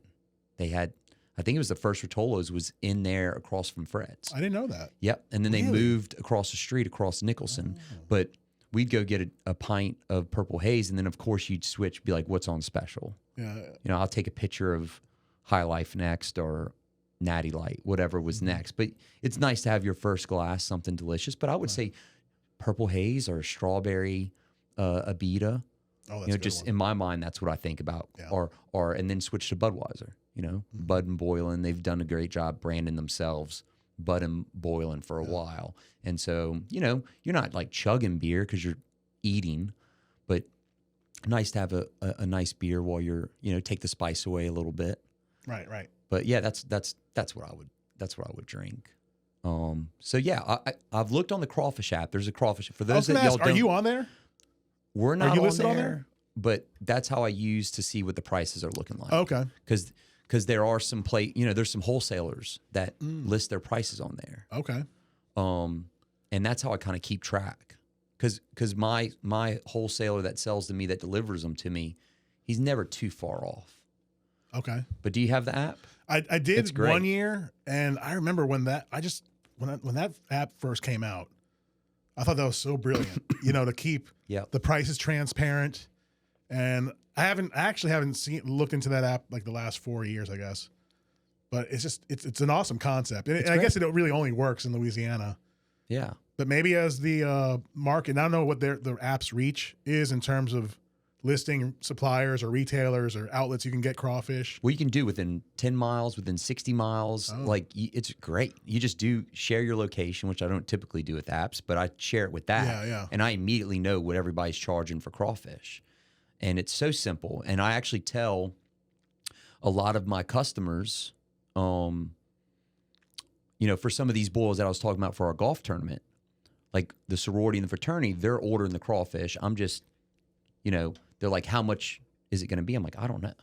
They had, I think it was the first Rotolo's was in there across from Fred's. I didn't know that. Yep. And then they moved across the street across Nicholson. Oh. But we'd go get a pint of Purple Haze, and then of course you'd switch, be like, what's on special? Yeah. I'll take a picture of High Life next or Natty Light, whatever was next. But it's nice to have your first glass, something delicious. But I would say Purple Haze or strawberry Abita. Oh, that's a good one. In my mind, that's what I think about. Yeah. Or and then switch to Budweiser. Bud and Boylan, they've done a great job branding themselves Bud and Boylan for a while. And so, you're not like chugging beer because you're eating, but nice to have a nice beer while you're, take the spice away a little bit. Right. But yeah, that's what I would drink. So yeah, I've looked on the crawfish app. There's a crawfish for those that y'all don't. Are you on there? We're not Are you on listed there, on there? But that's how I use to see what the prices are looking like. Okay. Because there are some there's some wholesalers that list their prices on there. Okay. And that's how I kind of keep track. Because my wholesaler that sells to me, that delivers them to me, he's never too far off. Okay. But do you have the app? I did one year, and I remember when that app first came out, I thought that was so brilliant. To keep the prices transparent, and I haven't looked into that app like the last 4 years, I guess. But it's an awesome concept, and I guess it really only works in Louisiana. Yeah. But maybe as the market, and I don't know what the app's reach is in terms of listing suppliers or retailers or outlets you can get crawfish. Well, you can do within 10 miles, within 60 miles. Oh. Like, it's great. You just share your location, which I don't typically do with apps, but I share it with that. Yeah. And I immediately know what everybody's charging for crawfish. And it's so simple. And I actually tell a lot of my customers, for some of these boils that I was talking about for our golf tournament, like the sorority and the fraternity, they're ordering the crawfish. I'm just, they're like, how much is it going to be? I'm like, I don't know.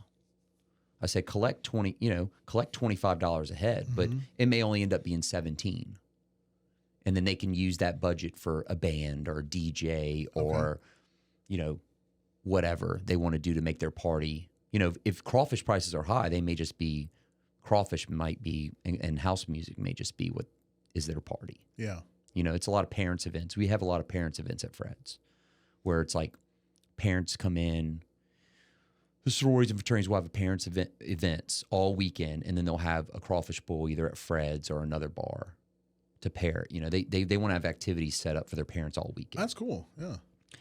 I say, collect $25 a head, but it may only end up being 17. And then they can use that budget for a band or a DJ or, whatever they want to do to make their party. If crawfish prices are high, they may just be, crawfish might be, and house music may just be what is their party. Yeah. It's a lot of parents events. We have a lot of parents events at Fred's where it's like parents come in. The sororities and fraternities will have a parents events all weekend, and then they'll have a crawfish bowl either at Fred's or another bar to pair. They want to have activities set up for their parents all weekend. That's cool. Yeah.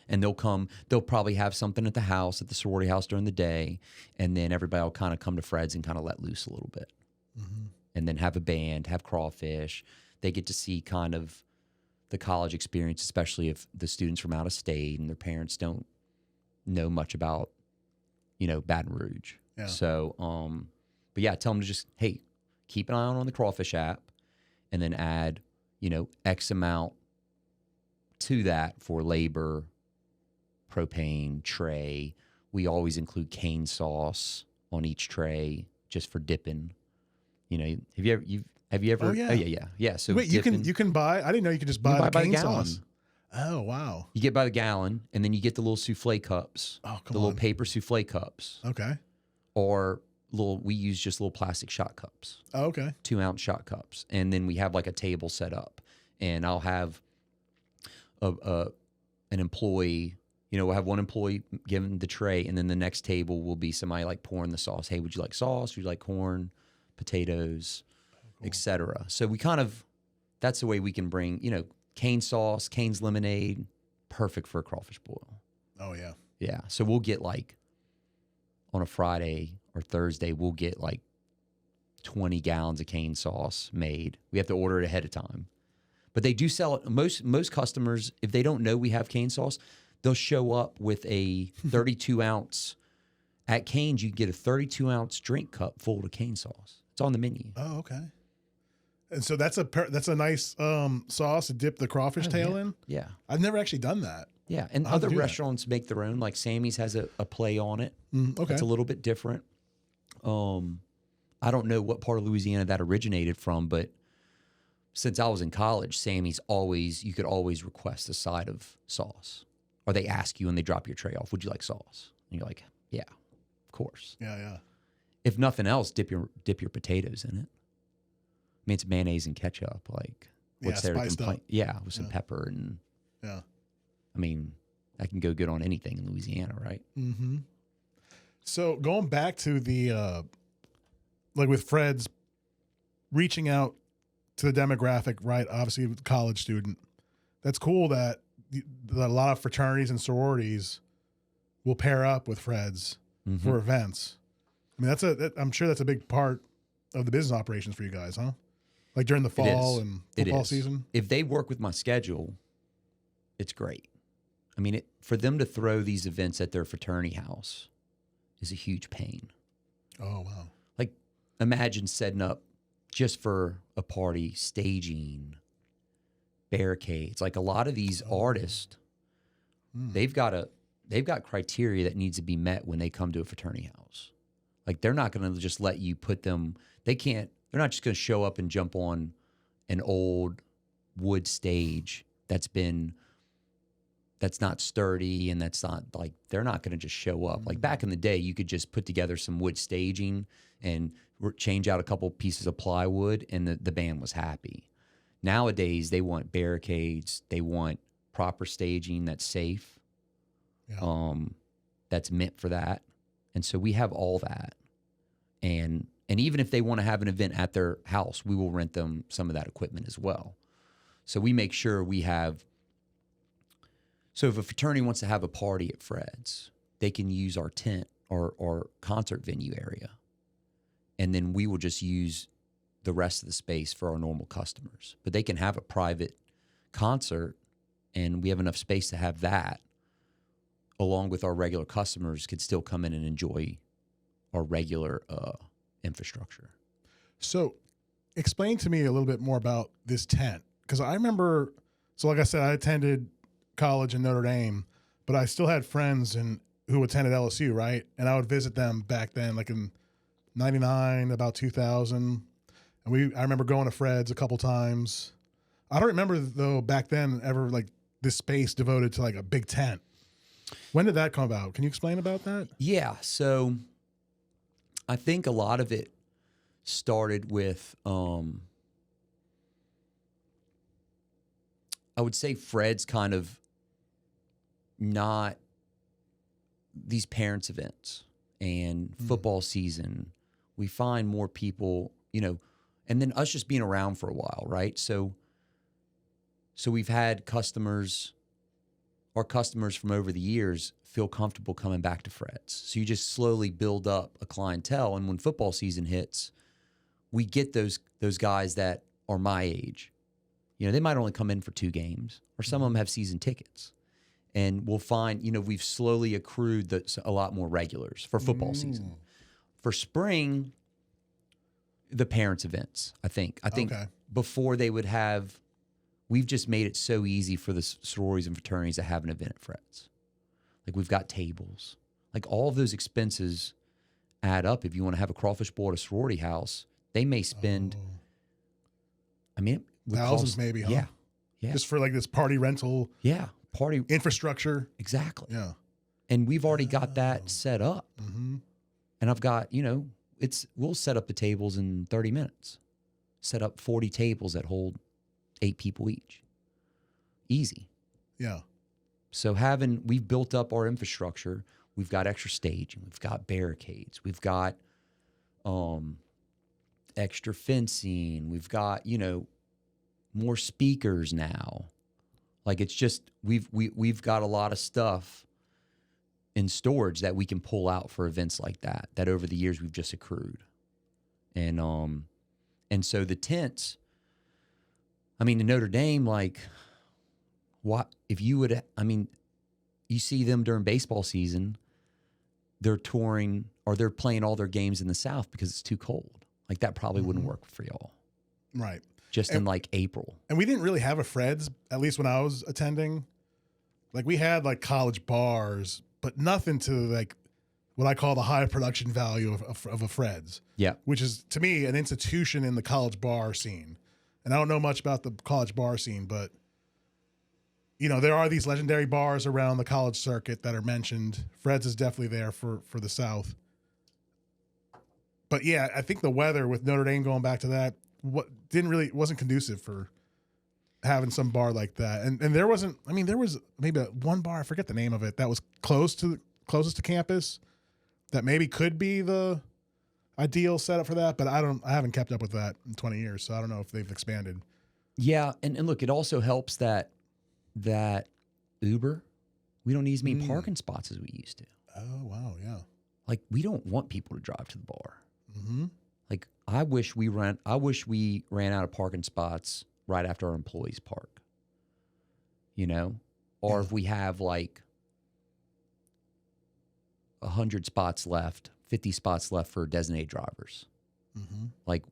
And they'll probably have something at the house, at the sorority house during the day, and then everybody will kind of come to Fred's and kind of let loose a little bit. Mm-hmm. And then have a band, have crawfish. They get to see kind of the college experience, especially if the students from out of state and their parents don't know much about, Baton Rouge. Yeah. So, but yeah, tell them to just, hey, keep an eye on the crawfish app and then add, X amount to that for labor propane tray. We always include cane sauce on each tray just for dipping. You know, have you ever? Oh yeah, yeah. So wait, you can buy. I didn't know you could just buy the by cane the gallon. sauce. Oh wow. You get by the gallon, and then you get the little souffle cups. Oh come the on. little paper souffle cups. Okay. Or we use just little plastic shot cups. Oh, okay. 2-ounce shot cups, and then we have like a table set up, and I'll have an employee. You know, we'll have one employee giving the tray, and then the next table will be somebody like pouring the sauce. Hey, would you like sauce? Would you like corn, potatoes, etc. So we kind of, that's the way we can bring, you know, cane sauce, Cane's lemonade, perfect for a crawfish boil. Oh yeah. Yeah. So we'll get like on a Friday or Thursday, we'll get like 20 gallons of cane sauce made. We have to order it ahead of time. But they do sell it. Most customers, if they don't know we have cane sauce, they'll show up with a 32-ounce. At Cane's, you get a 32-ounce drink cup full of cane sauce. It's on the menu. Oh, okay. And so that's a nice sauce to dip the crawfish tail in? Yeah. I've never actually done that. Yeah, and other restaurants make their own. Like Sammy's has a play on it. Okay. It's a little bit different. I don't know what part of Louisiana that originated from, but since I was in college, Sammy's you could always request a side of sauce. Or they ask you when they drop your tray off, would you like sauce? And you're like, yeah, of course. Yeah, yeah. If nothing else, dip your potatoes in it. I mean, it's mayonnaise and ketchup. Like, what's there to complain? Yeah, with some pepper and. Yeah. I mean, that can go good on anything in Louisiana, right? Mm-hmm. So going back to the, like with Fred's reaching out to the demographic, right? Obviously, college student. That's cool that a lot of fraternities and sororities will pair up with Fred's for events. I mean, I'm sure that's a big part of the business operations for you guys, huh? Like during the fall and football season? If they work with my schedule, it's great. I mean, for them to throw these events at their fraternity house is a huge pain. Oh, wow. Like, imagine setting up just for a party, staging, barricades. Like a lot of these artists, they've got criteria that needs to be met when they come to a fraternity house. Like they're not going to just let you put them. They're not just going to show up and jump on an old wood stage that's not sturdy and that's not like, they're not going to just show up. Like back in the day, you could just put together some wood staging and change out a couple pieces of plywood and the band was happy. Nowadays, they want barricades. They want proper staging that's safe, that's meant for that. And so we have all that. And even if they want to have an event at their house, we will rent them some of that equipment as well. So we make sure we have. So if a fraternity wants to have a party at Fred's, they can use our tent or concert venue area. And then we will just use the rest of the space for our normal customers. But they can have a private concert, and we have enough space to have that, along with our regular customers could still come in and enjoy our regular infrastructure. So explain to me a little bit more about this tent. Because I remember, so like I said, I attended college in Notre Dame, but I still had friends who attended LSU, right? And I would visit them back then, like in 99, about 2000. And I remember going to Fred's a couple times. I don't remember though back then ever like this space devoted to like a big tent. When did that come about? Can you explain about that? Yeah. So I think a lot of it started with, I would say Fred's kind of not these parents' events and football season. We find more people, and then us just being around for a while, right? So we've had our customers from over the years feel comfortable coming back to Fred's. So you just slowly build up a clientele. And when football season hits, we get those guys that are my age. They might only come in for 2 games, or some of them have season tickets. And we'll find, we've slowly accrued a lot more regulars for football season. For spring, the parents' events, I think before they would have, we've just made it so easy for the sororities and fraternities to have an event at Fred's. Like we've got tables. Like all of those expenses add up. If you want to have a crawfish bowl at a sorority house, they may spend, I mean, it would thousands cost, maybe, huh? Yeah. Yeah. Just for like this party rental Yeah. Party infrastructure. Exactly. Yeah. And we've already got that set up. Mm-hmm. And I've got, we'll set up the tables in 30 minutes. Set up 40 tables that hold 8 people each. Easy. Yeah. So we've built up our infrastructure. We've got extra staging. We've got barricades. We've got extra fencing. We've got, more speakers now. Like it's just, we've got a lot of stuff in storage that we can pull out for events like that over the years we've just accrued. And so the tents, in Notre Dame, like, what if you would, you see them during baseball season, they're touring or they're playing all their games in the South because it's too cold. Like that probably wouldn't work for y'all. Right. In like April. And we didn't really have a Fred's, at least when I was attending. Like we had like college bars, but nothing to like what I call the high production value of a Fred's. Yeah. Which is, to me, an institution in the college bar scene. And I don't know much about the college bar scene, but, there are these legendary bars around the college circuit that are mentioned. Fred's is definitely there for the South. But, yeah, I think the weather with Notre Dame going back to that wasn't conducive for having some bar like that. And there wasn't, there was maybe one bar, I forget the name of it, that was closest to campus that maybe could be the ideal setup for that, but I haven't kept up with that in 20 years, so I don't know if they've expanded. Yeah, and look, it also helps that Uber, we don't need as many parking spots as we used to. Oh, wow, yeah. Like we don't want people to drive to the bar. Mm-hmm. Like I wish we ran out of parking spots right after our employees park. Or if we have like 100 spots left, 50 spots left for designated drivers. Mm-hmm. Like,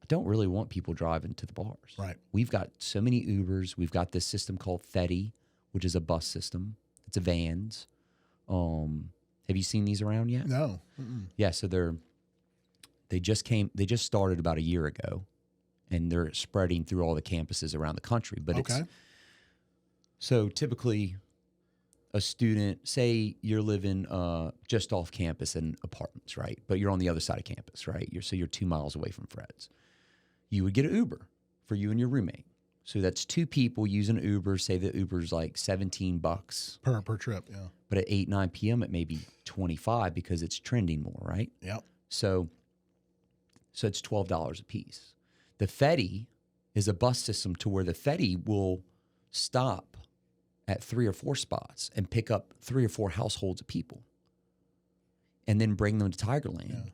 I don't really want people driving to the bars. Right. We've got so many Ubers. We've got this system called Fetty, which is a bus system. It's a vans. Have you seen these around yet? No. Mm-mm. Yeah, so they just started about a year ago, and they're spreading through all the campuses around the country. But okay. So typically a student, say you're living just off campus in apartments, right? But you're on the other side of campus, right? You're 2 miles away from Fred's. You would get an Uber for you and your roommate. So that's 2 people using an Uber. Say the Uber's like $17 per trip, yeah. But at 8, 9 p.m. it may be 25 because it's trending more, right? Yep. So it's $12 a piece. The Fetty is a bus system to where the Fetty will stop at 3 or 4 spots and pick up 3 or 4 households of people and then bring them to Tigerland, yeah.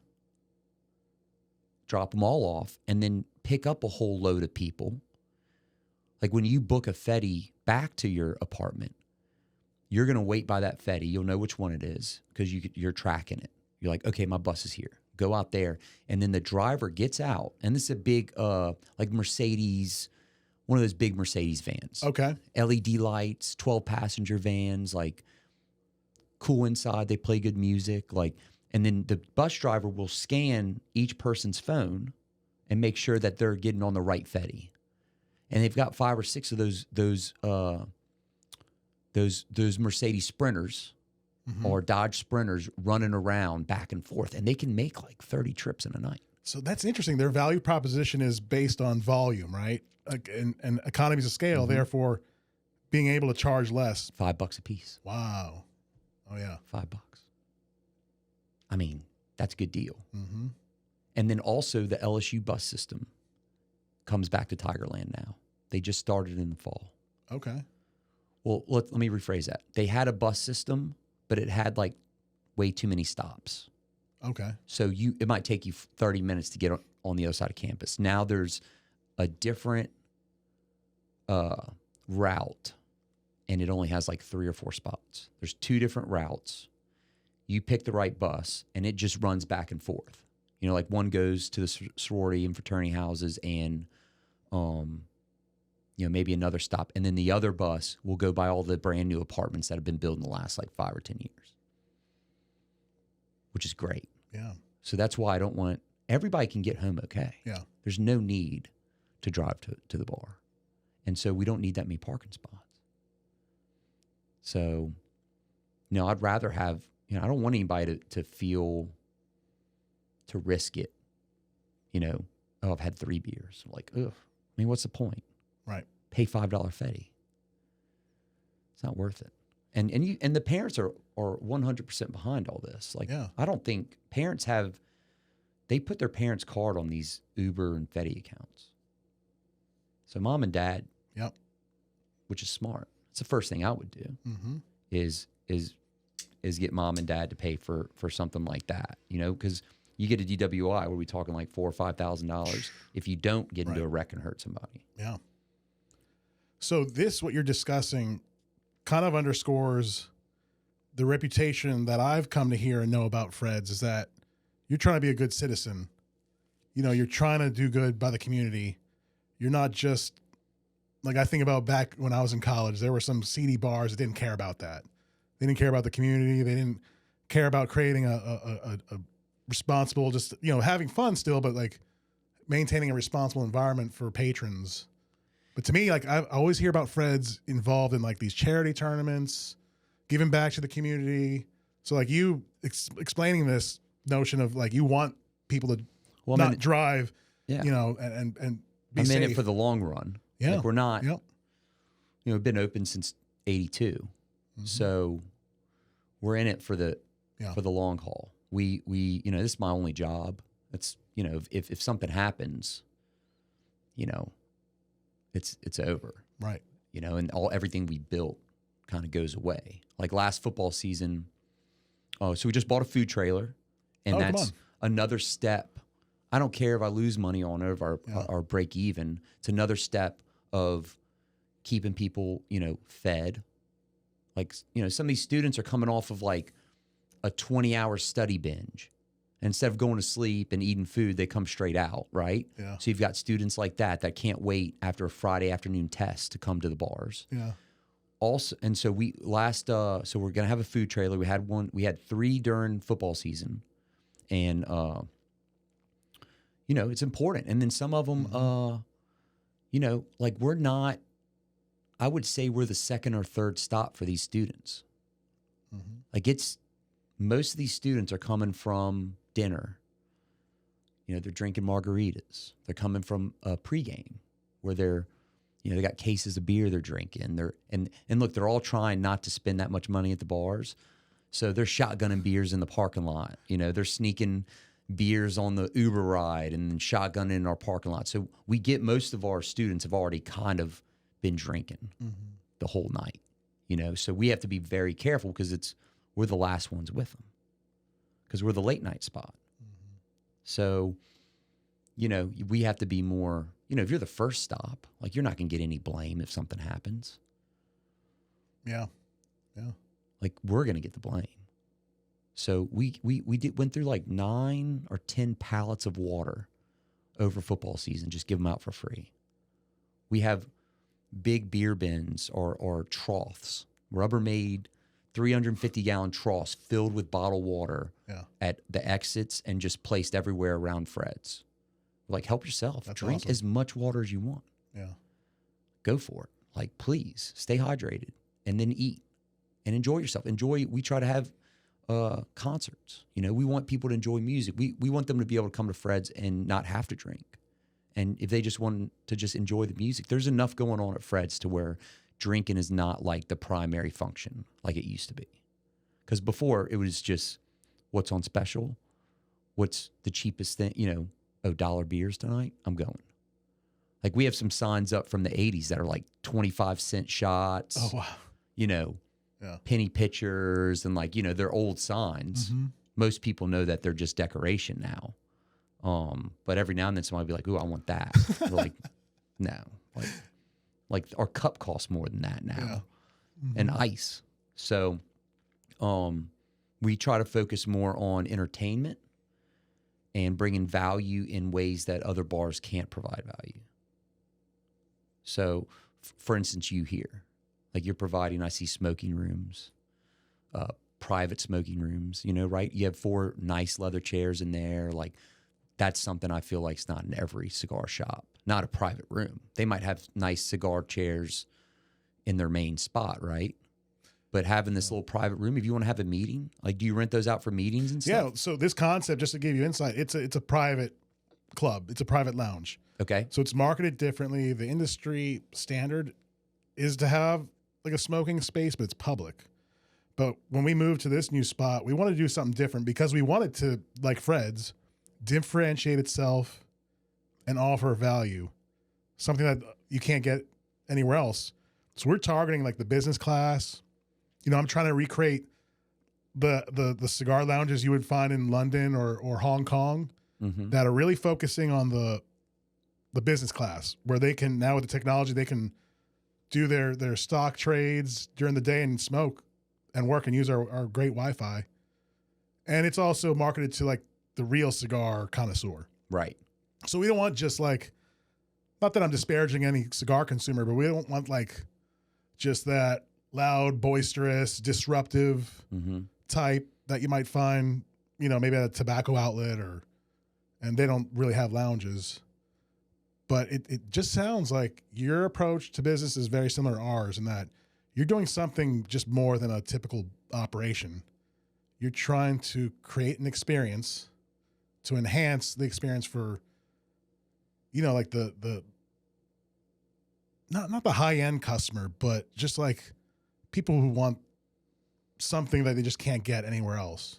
drop them all off, and then pick up a whole load of people. Like when you book a Fetty back to your apartment, you're going to wait by that Fetty. You'll know which one it is because you're tracking it. You're like, okay, my bus is here. Go out there. And then the driver gets out. And this is a big, like Mercedes, one of those big Mercedes vans. Okay. LED lights, 12-passenger vans, like cool inside. They play good music. And then the bus driver will scan each person's phone and make sure that they're getting on the right Fetty. And they've got 5 or 6 of those Mercedes Sprinters or Dodge Sprinters running around back and forth, and they can make like 30 trips in a night. So that's interesting. Their value proposition is based on volume, right? And economies of scale, therefore being able to charge less. $5 a piece. Wow. Oh, yeah. $5. I mean, that's a good deal. Mm-hmm. And then also the LSU bus system comes back to Tigerland now. They just started in the fall. Okay. Well, let me rephrase that. They had a bus system, but it had like way too many stops. Okay. So it might take you 30 minutes to get on the other side of campus. Now there's a different route, and it only has like 3 or 4 spots. There's 2 different routes. You pick the right bus, and it just runs back and forth. Like one goes to the sorority and fraternity houses and maybe another stop. And then the other bus will go by all the brand new apartments that have been built in the last like 5 or 10 years, which is great. Yeah. So that's why I don't want, everybody can get home okay. Yeah. There's no need to drive to the bar. And so we don't need that many parking spots. So, I'd rather have, I don't want anybody to feel, to risk it, oh, I've had 3 beers. Like, ugh, what's the point? Right. Pay $5 fetty. It's not worth it. And the parents are 100% behind all this. Like, yeah. I don't think parents they put their parents' card on these Uber and Fetty accounts. So mom and dad, yep, which is smart. It's the first thing I would do is get mom and dad to pay for something like that, because you get a DWI, where we talking like $4,000 or $5,000 if you don't get into a wreck and hurt somebody. Yeah. So what you're discussing kind of underscores the reputation that I've come to hear and know about Fred's, is that you're trying to be a good citizen. You're trying to do good by the community. You're not just, like, I think about back when I was in college, there were some seedy bars that didn't care about that. They didn't care about the community. They didn't care about creating a responsible, just, having fun still, but like maintaining a responsible environment for patrons. But to me, like, I always hear about Fred's involved in like these charity tournaments, giving back to the community. So like you explaining this notion of like, you want people to not drive, and be safe. I'm in it for the long run. Yeah. Like, we're not, we've been open since 82. So we're in it for the long haul. We this is my only job. It's, if something happens, it's over. Right. And everything we built kind of goes away. Like last football season, so we just bought a food trailer, and that's another step. I don't care if I lose money on it, or our break even. It's another step of keeping people, fed. Like, some of these students are coming off of like a 20-hour study binge. And instead of going to sleep and eating food, they come straight out, right? Yeah. So you've got students like that can't wait after a Friday afternoon test to come to the bars. Yeah. Also, and so so we're gonna have a food trailer. We had 3 during football season, and it's important. And then some of them, like, we're not. I would say we're the second or third stop for these students. Like, most of these students are coming from dinner. They're drinking margaritas. They're coming from a pregame where they're, they got cases of beer they're drinking. And look, they're all trying not to spend that much money at the bars. So they're shotgunning beers in the parking lot. They're sneaking beers on the Uber ride and then shotgunning in our parking lot. So we get, most of our students have already kind of been drinking the whole night, so we have to be very careful because we're the last ones with them, because we're the late night spot. So, we have to be more, if you're the first stop, like, you're not going to get any blame if something happens. Yeah. Yeah. Like, we're going to get the blame. So we went through like 9 or 10 pallets of water over football season, just give them out for free. We have big beer bins or troughs, Rubbermaid 350-gallon troughs filled with bottled water at the exits and just placed everywhere around Fred's. Like, help yourself. That's Drink awesome. as much water as you want. Yeah. Go for it. Like, please stay hydrated and then eat and enjoy yourself. We try to have concerts. We want people to enjoy music. We want them to be able to come to Fred's and not have to drink. And if they just want to just enjoy the music, there's enough going on at Fred's to where drinking is not like the primary function like it used to be. Because before, it was just what's on special, what's the cheapest thing, $1 beers tonight, I'm going. Like, we have some signs up from the 80s that are like 25-cent shots. Oh, wow. Penny pitchers, and like, they're old signs. Most people know that they're just decoration now. But every now and then somebody will be like, "Ooh, I want that." We're like, no, like our cup costs more than that now, and ice. So, we try to focus more on entertainment and bringing value in ways that other bars can't provide value. So for instance, you here, like you're providing, I see smoking rooms, private smoking rooms, you know, right? You have 4 nice leather chairs in there. Like that's something I feel like is not in every cigar shop, not a private room. They might have nice cigar chairs in their main spot, right? But having this little private room, if you want to have a meeting, like do you rent those out for meetings and stuff? Yeah. So this concept, just to give you insight, it's a private club. It's a private lounge. Okay. So it's marketed differently. The industry standard is to have like a smoking space, but it's public. But when we moved to this new spot, we wanted to do something different because we wanted to, like Fred's, differentiate itself and offer value, something that you can't get anywhere else. So we're targeting like the business class. You know, I'm trying to recreate the cigar lounges you would find in London or Hong Kong that are really focusing on the business class, where they can now with the technology they can do their stock trades during the day and smoke and work and use our great Wi-Fi. And it's also marketed to like the real cigar connoisseur. Right. So we don't want just like, not that I'm disparaging any cigar consumer, but we don't want like just that loud, boisterous, disruptive type that you might find, you know, maybe at a tobacco outlet and they don't really have lounges. But it just sounds like your approach to business is very similar to ours in that you're doing something just more than a typical operation. You're trying to create an experience to enhance the experience for, you know, like the not the high end customer, but just like people who want something that they just can't get anywhere else.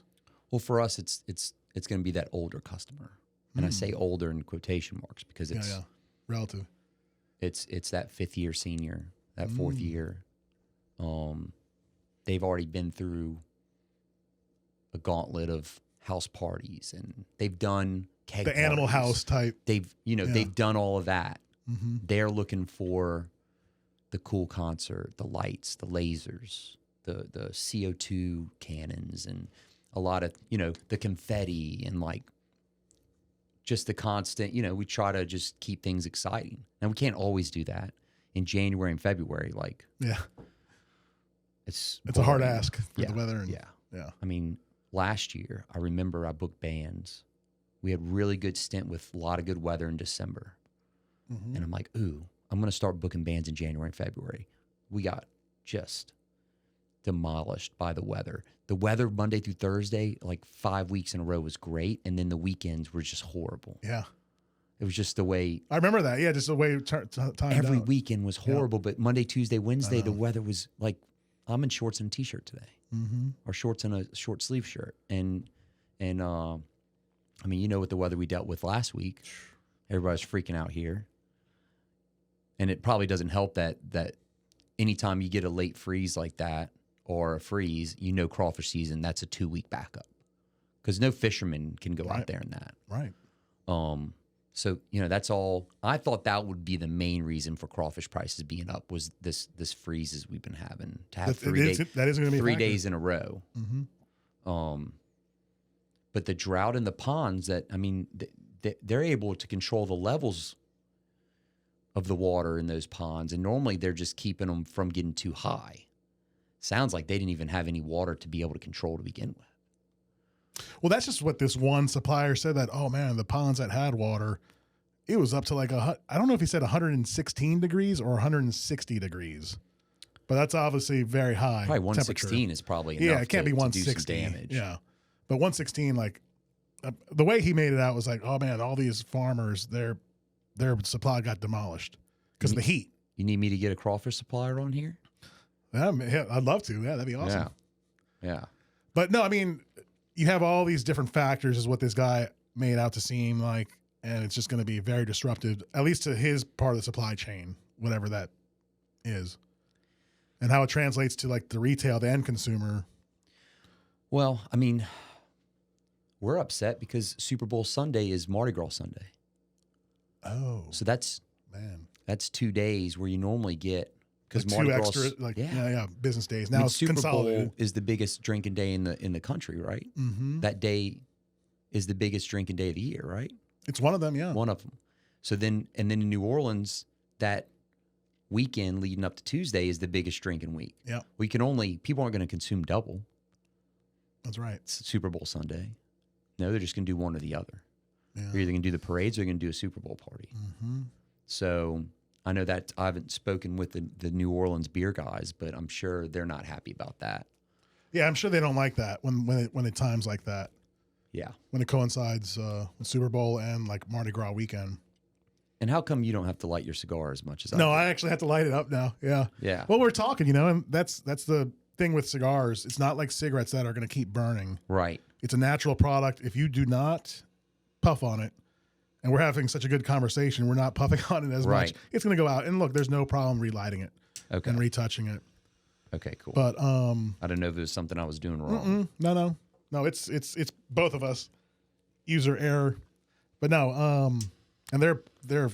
Well, for us, it's going to be that older customer, and I say older in quotation marks because it's relative. It's that 5th year senior, that 4th year. They've already been through a gauntlet of house parties, and they've done keg the Animal parties. House type. They've done all of that. They're looking for the cool concert, the lights, the lasers, the CO2 cannons, and a lot of, you know, the confetti and like just the constant, you know, we try to just keep things exciting. And we can't always do that in January and February. Like, it's a hard ask for the weather. And, yeah. I mean, last year, I remember I booked bands. We had really good stint with a lot of good weather in December. And I'm like, ooh, I'm going to start booking bands in January and February. We got just demolished by the weather. The weather Monday through Thursday, like 5 weeks in a row, was great. And then the weekends were just horrible. Yeah. It was just the way. I remember that. Yeah, just the way time every weekend was horrible. But Monday, Tuesday, Wednesday, the weather was like, I'm in shorts and a T-shirt today. Or shorts and a short sleeve shirt. And I mean, you know what the weather we dealt with last week. Everybody's freaking out here. And it probably doesn't help that anytime you get a late freeze like that or a freeze, you know crawfish season, that's a 2-week backup. Because no fisherman can go out there in that. Right. So, you know, that's all. I thought that would be the main reason for crawfish prices being up was this freezes we've been having to have 3 days in a row. But the drought in the ponds that, I mean, they're able to control the levels of the water in those ponds. And normally they're just keeping them from getting too high. Sounds like they didn't even have any water to be able to control to begin with. Well, that's just what this one supplier said that, oh man, the ponds that had water, it was up to like, I don't know if he said 116 degrees or 160 degrees, but that's obviously very high. Probably 116 is probably enough. Yeah, it can't be to 160. do some damage. Yeah. But 116, like the way he made it out was like, oh man, all these farmers, their supply got demolished because of the heat. You need me to get a crawfish supplier on here? Yeah, I'd love to. Yeah, that'd be awesome. Yeah. But no, I mean, you have all these different factors is what this guy made out to seem like, and it's just going to be very disruptive, at least to his part of the supply chain, whatever that is, and how it translates to like the retail, the end consumer. Well, I mean, we're upset because Super Bowl Sunday is Mardi Gras Sunday. Oh, so that's 2 days where you normally get, because like Mardi Gras, extra, business days. Now it's Super consolidated. Bowl is the biggest drinking day in the country, right? That day is the biggest drinking day of the year, right? It's one of them, yeah. One of them. So then in New Orleans, that weekend leading up to Tuesday is the biggest drinking week. Yeah. People aren't going to consume double. That's right. It's Super Bowl Sunday. No, they're just going to do one or the other. Yeah. They're either going to do the parades or they're going to do a Super Bowl party. Mm-hmm. So I know that I haven't spoken with the New Orleans beer guys, but I'm sure they're not happy about that. Yeah, I'm sure they don't like that when it times like that. Yeah. When it coincides with Super Bowl and like Mardi Gras weekend. And how come you don't have to light your cigar as much as I No, do? I actually have to light it up now. Yeah. Yeah. Well, we're talking, and that's the thing with cigars. It's not like cigarettes that are going to keep burning. Right. It's a natural product. If you do not puff on it, and we're having such a good conversation, we're not puffing on it as much, it's going to go out. And look, there's no problem relighting it and retouching it. Okay, cool. But I don't know if it was something I was doing wrong. No, it's both of us, user error. But no, and there are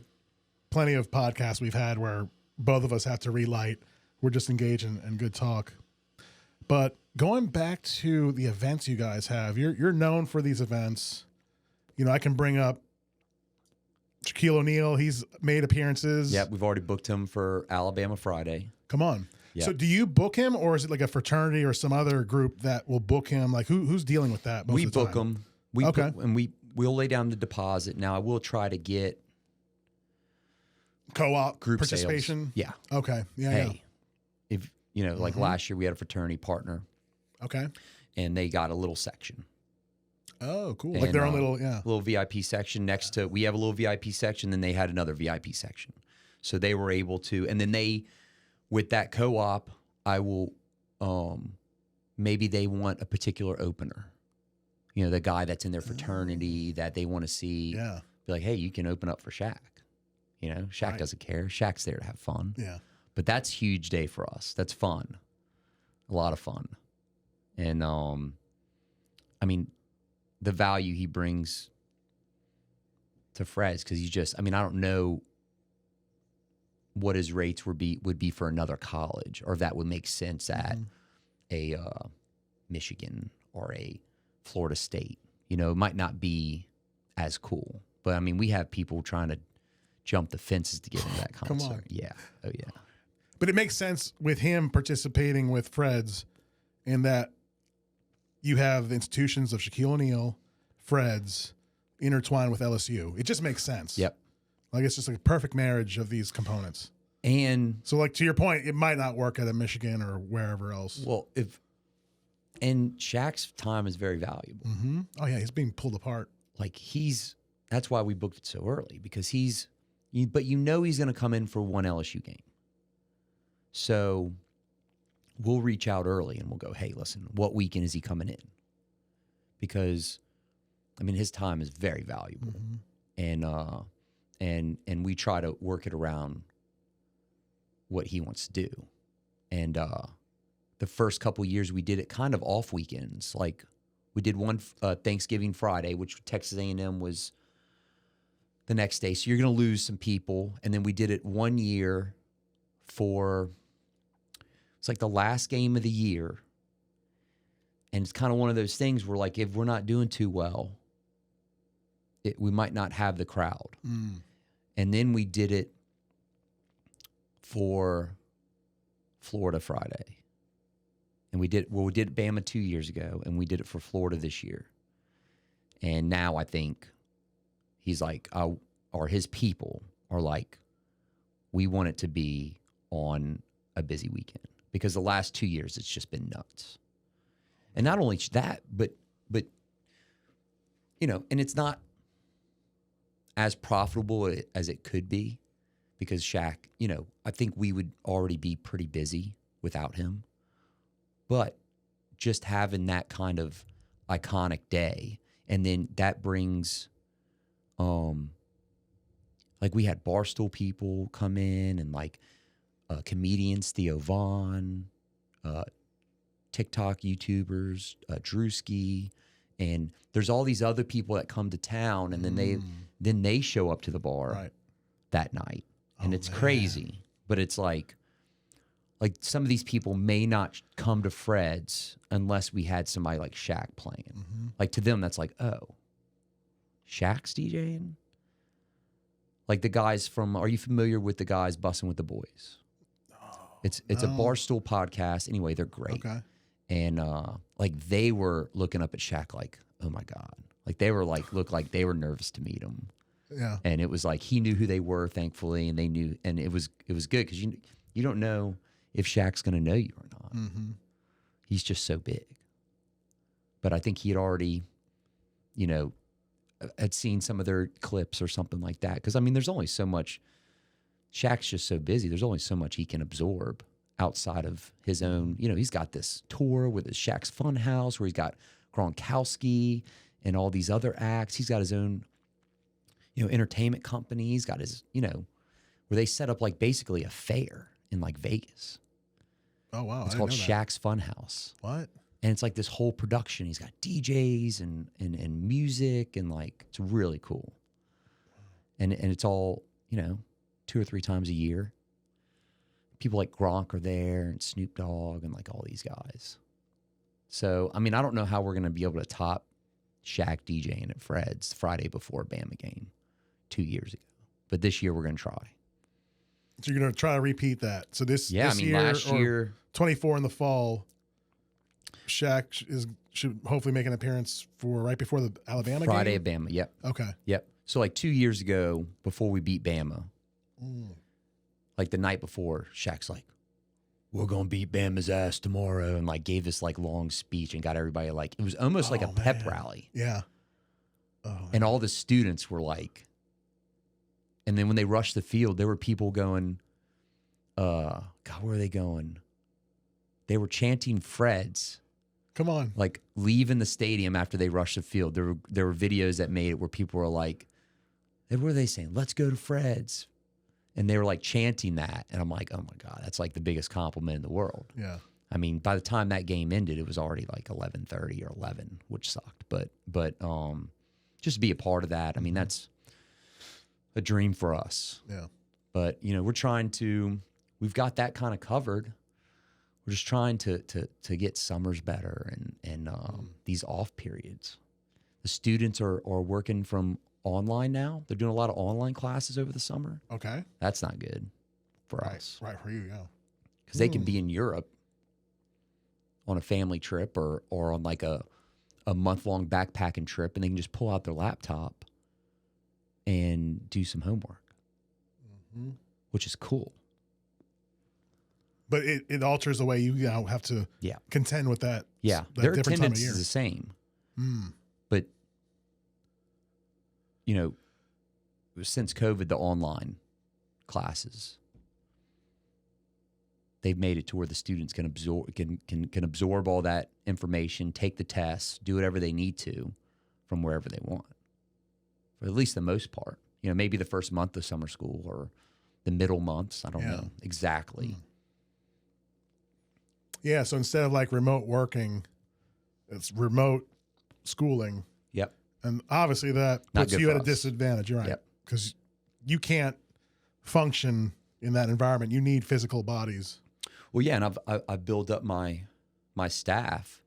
plenty of podcasts we've had where both of us have to relight. We're just engaged in good talk. But going back to the events you guys have, you're known for these events. I can bring up Shaquille O'Neal. He's made appearances. Yeah, we've already booked him for Alabama Friday. Come on. Yep. So do you book him, or is it like a fraternity or some other group that will book him? Like who's dealing with that most We of the book time? him. And we'll lay down the deposit. Now I will try to get Co-op group participation. Sales. Yeah. Okay. Yeah. Hey, if like last year we had a fraternity partner. Okay. And they got a little section. Oh, cool. And, like their own little VIP section next to. We have a little VIP section. Then they had another VIP section, so they were able to. And then with that co-op, I will. Maybe they want a particular opener. The guy that's in their fraternity that they want to see. Yeah. Be like, hey, you can open up for Shaq. Shaq doesn't care. Shaq's there to have fun. Yeah. But that's a huge day for us. That's fun. A lot of fun. And the value he brings to Fred's, because I don't know what his rates would be for another college, or if that would make sense at a Michigan or a Florida State. It might not be as cool. But we have people trying to jump the fences to get into that concert. Come on. Yeah. Oh yeah. But it makes sense with him participating with Fred's, in that you have the institutions of Shaquille O'Neal, Fred's, intertwined with LSU. It just makes sense. Yep. Like it's just like a perfect marriage of these components. And so, like, to your point, it might not work at a Michigan or wherever else. Well, and Shaq's time is very valuable. Mm-hmm. Oh yeah, he's being pulled apart. Like that's why we booked it so early, because he's going to come in for one LSU game. So we'll reach out early and we'll go, hey, listen, what weekend is he coming in? Because his time is very valuable. And we try to work it around what he wants to do. And the first couple years we did it kind of off weekends. Like we did one Thanksgiving Friday, which Texas A&M was the next day. So you're going to lose some people. And then we did it one year it's like the last game of the year. And it's kind of one of those things where, like, if we're not doing too well, we might not have the crowd. And then we did it for Florida Friday. And we did Bama 2 years ago, and we did it for Florida this year. And now I think he's like, or his people are like, we want it to be on a busy weekend, because the last 2 years it's just been nuts. And not only that, but and it's not as profitable as it could be, because Shaq, I think we would already be pretty busy without him. But just having that kind of iconic day, and then that brings, like we had Barstool people come in, and like comedians, Theo Vaughn, TikTok YouTubers, Drewski, and there's all these other people that come to town, and then they show up to the bar that night, and it's crazy. But it's like some of these people may not come to Fred's unless we had somebody like Shaq playing. Like to them, that's like, oh, Shaq's DJing. Like the guys from, are you familiar with the guys Bussin' with the Boys? It's a Barstool podcast. Anyway, they're great. Okay. And like they were looking up at Shaq like, oh my God. Like they were like, looked like they were nervous to meet him. Yeah. And it was like he knew who they were, thankfully, and they knew, and it was good because you don't know if Shaq's going to know you or not. Mm-hmm. He's just so big. But I think he had already, had seen some of their clips or something like that. Because I mean, there's only so much. Shaq's just so busy. There's only so much he can absorb outside of his own. He's got this tour with his Shaq's Funhouse where he's got Gronkowski and all these other acts. He's got his own, entertainment company. He's got his, where they set up like basically a fair in like Vegas. Oh, wow. It's called Shaq's Funhouse. What? And it's like this whole production. He's got DJs and music and like, it's really cool. And it's all, 2 or 3 times a year. People like Gronk are there and Snoop Dogg and like all these guys. So, I mean, I don't know how we're going to be able to top Shaq DJing at Fred's Friday before a Bama game 2 years ago. But this year we're going to try. So you're going to try to repeat that. So this year, last year, 24 in the fall, Shaq should hopefully make an appearance for right before the Alabama Friday game? at Bama, yep. Okay. Yep. So like 2 years ago, before we beat Bama, like the night before, Shaq's like, we're going to beat Bama's ass tomorrow, and like gave this like long speech and got everybody like, it was almost like a pep rally. Yeah. Oh, and all the students were like, and then when they rushed the field, there were people going, God, where are they going? They were chanting Fred's. Come on. Like leaving the stadium after they rushed the field. There were videos that made it where people were like, what were they saying? Let's go to Fred's. And they were like chanting that. And I'm like, oh my God, that's like the biggest compliment in the world. Yeah. I mean, by the time that game ended, it was already like 11:30 or 11, which sucked. But just to be a part of that, I mean, that's a dream for us. Yeah. But, we've got that kind of covered. We're just trying to get summers better and these off periods. The students are working from online now. They're doing a lot of online classes over the summer. Okay. That's not good for us. Right for you, yeah. Because they can be in Europe on a family trip or on like a month-long backpacking trip, and they can just pull out their laptop and do some homework, which is cool. But it alters the way you now have to contend with that. Yeah, that their different time of attendance year. is the same. But, since COVID, the online classes, they've made it to where the students can absorb all that information, take the tests, do whatever they need to from wherever they want. For at least the most part. Maybe the first month of summer school or the middle months. I don't know exactly. Yeah, so instead of like remote working, it's remote schooling. Yep. And obviously that Not puts good you for at a us. disadvantage. You're right. Yep. Because you can't function in that environment. You need physical bodies. Well, yeah, and I've built up my staff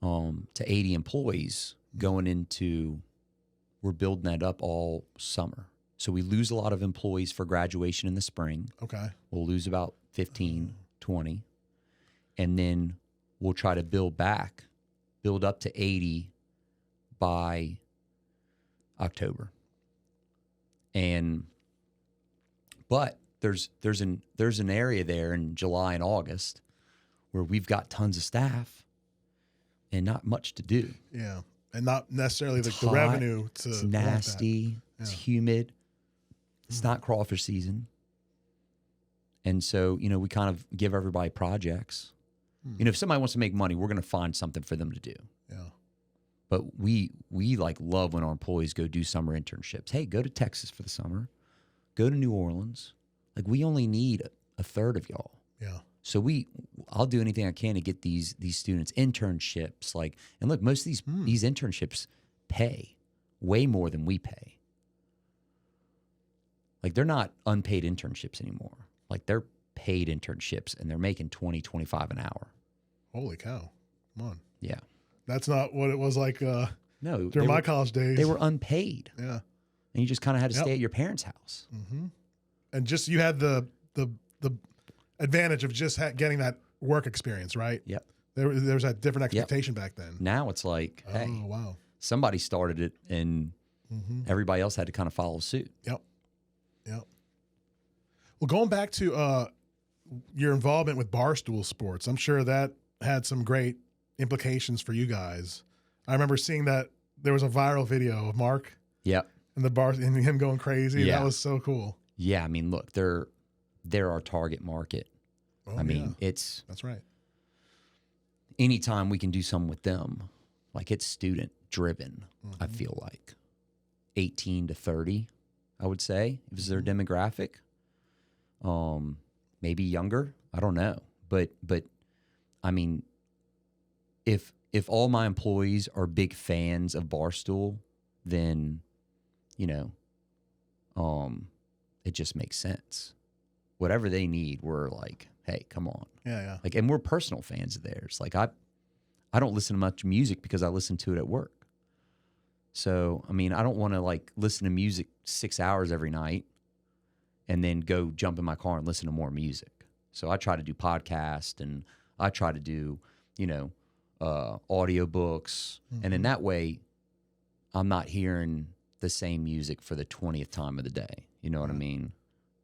to 80 employees going into, we're building that up all summer. So we lose a lot of employees for graduation in the spring. Okay. We'll lose about 15, 20. And then we'll try to build up to 80 by October. But there's an area there in July and August where we've got tons of staff and not much to do. Yeah. And not necessarily the hot, revenue to it's warrant that. nasty, it's humid, it's not crawfish season. And so, we kind of give everybody projects. If somebody wants to make money, we're going to find something for them to do. Yeah. But we like love when our employees go do summer internships. Hey, go to Texas for the summer. Go to New Orleans. Like we only need a third of y'all. Yeah. So I'll do anything I can to get these students internships. Like, and look, most of these internships pay way more than we pay. Like they're not unpaid internships anymore. Like they're paid internships and they're making $20, $25 an hour. Holy cow. Come on. Yeah. That's not what it was like No, during my college days. They were unpaid. Yeah. And you just kind of had to stay at your parents' house. And just you had the advantage of just getting that work experience, right? Yep. There's that different expectation back then. Now it's like, hey, Oh, wow. somebody started it and everybody else had to kind of follow suit. Yep. Well, going back to your involvement with Barstool Sports, I'm sure that had some great implications for you guys. I remember seeing that there was a viral video of Mark Yep. and the bar and him going crazy. Yeah. That was so cool. Yeah. I mean, look, they're our target market. Oh, I mean, it's that's right. anytime we can do something with them, like it's student driven, I feel like 18 to 30, I would say is their demographic. Maybe younger. I don't know. But I mean, if all my employees are big fans of Barstool, then, you know, it just makes sense. Whatever they need, we're like, hey, come on. Yeah. Like, and we're personal fans of theirs. Like I don't listen to much music because I listen to it at work. So, I mean, I don't want to like listen to music 6 hours every night and then go jump in my car and listen to more music. So I try to do podcasts and I try to do, you know, audiobooks. And in that way, I'm not hearing the same music for the 20th time of the day. You know what I mean?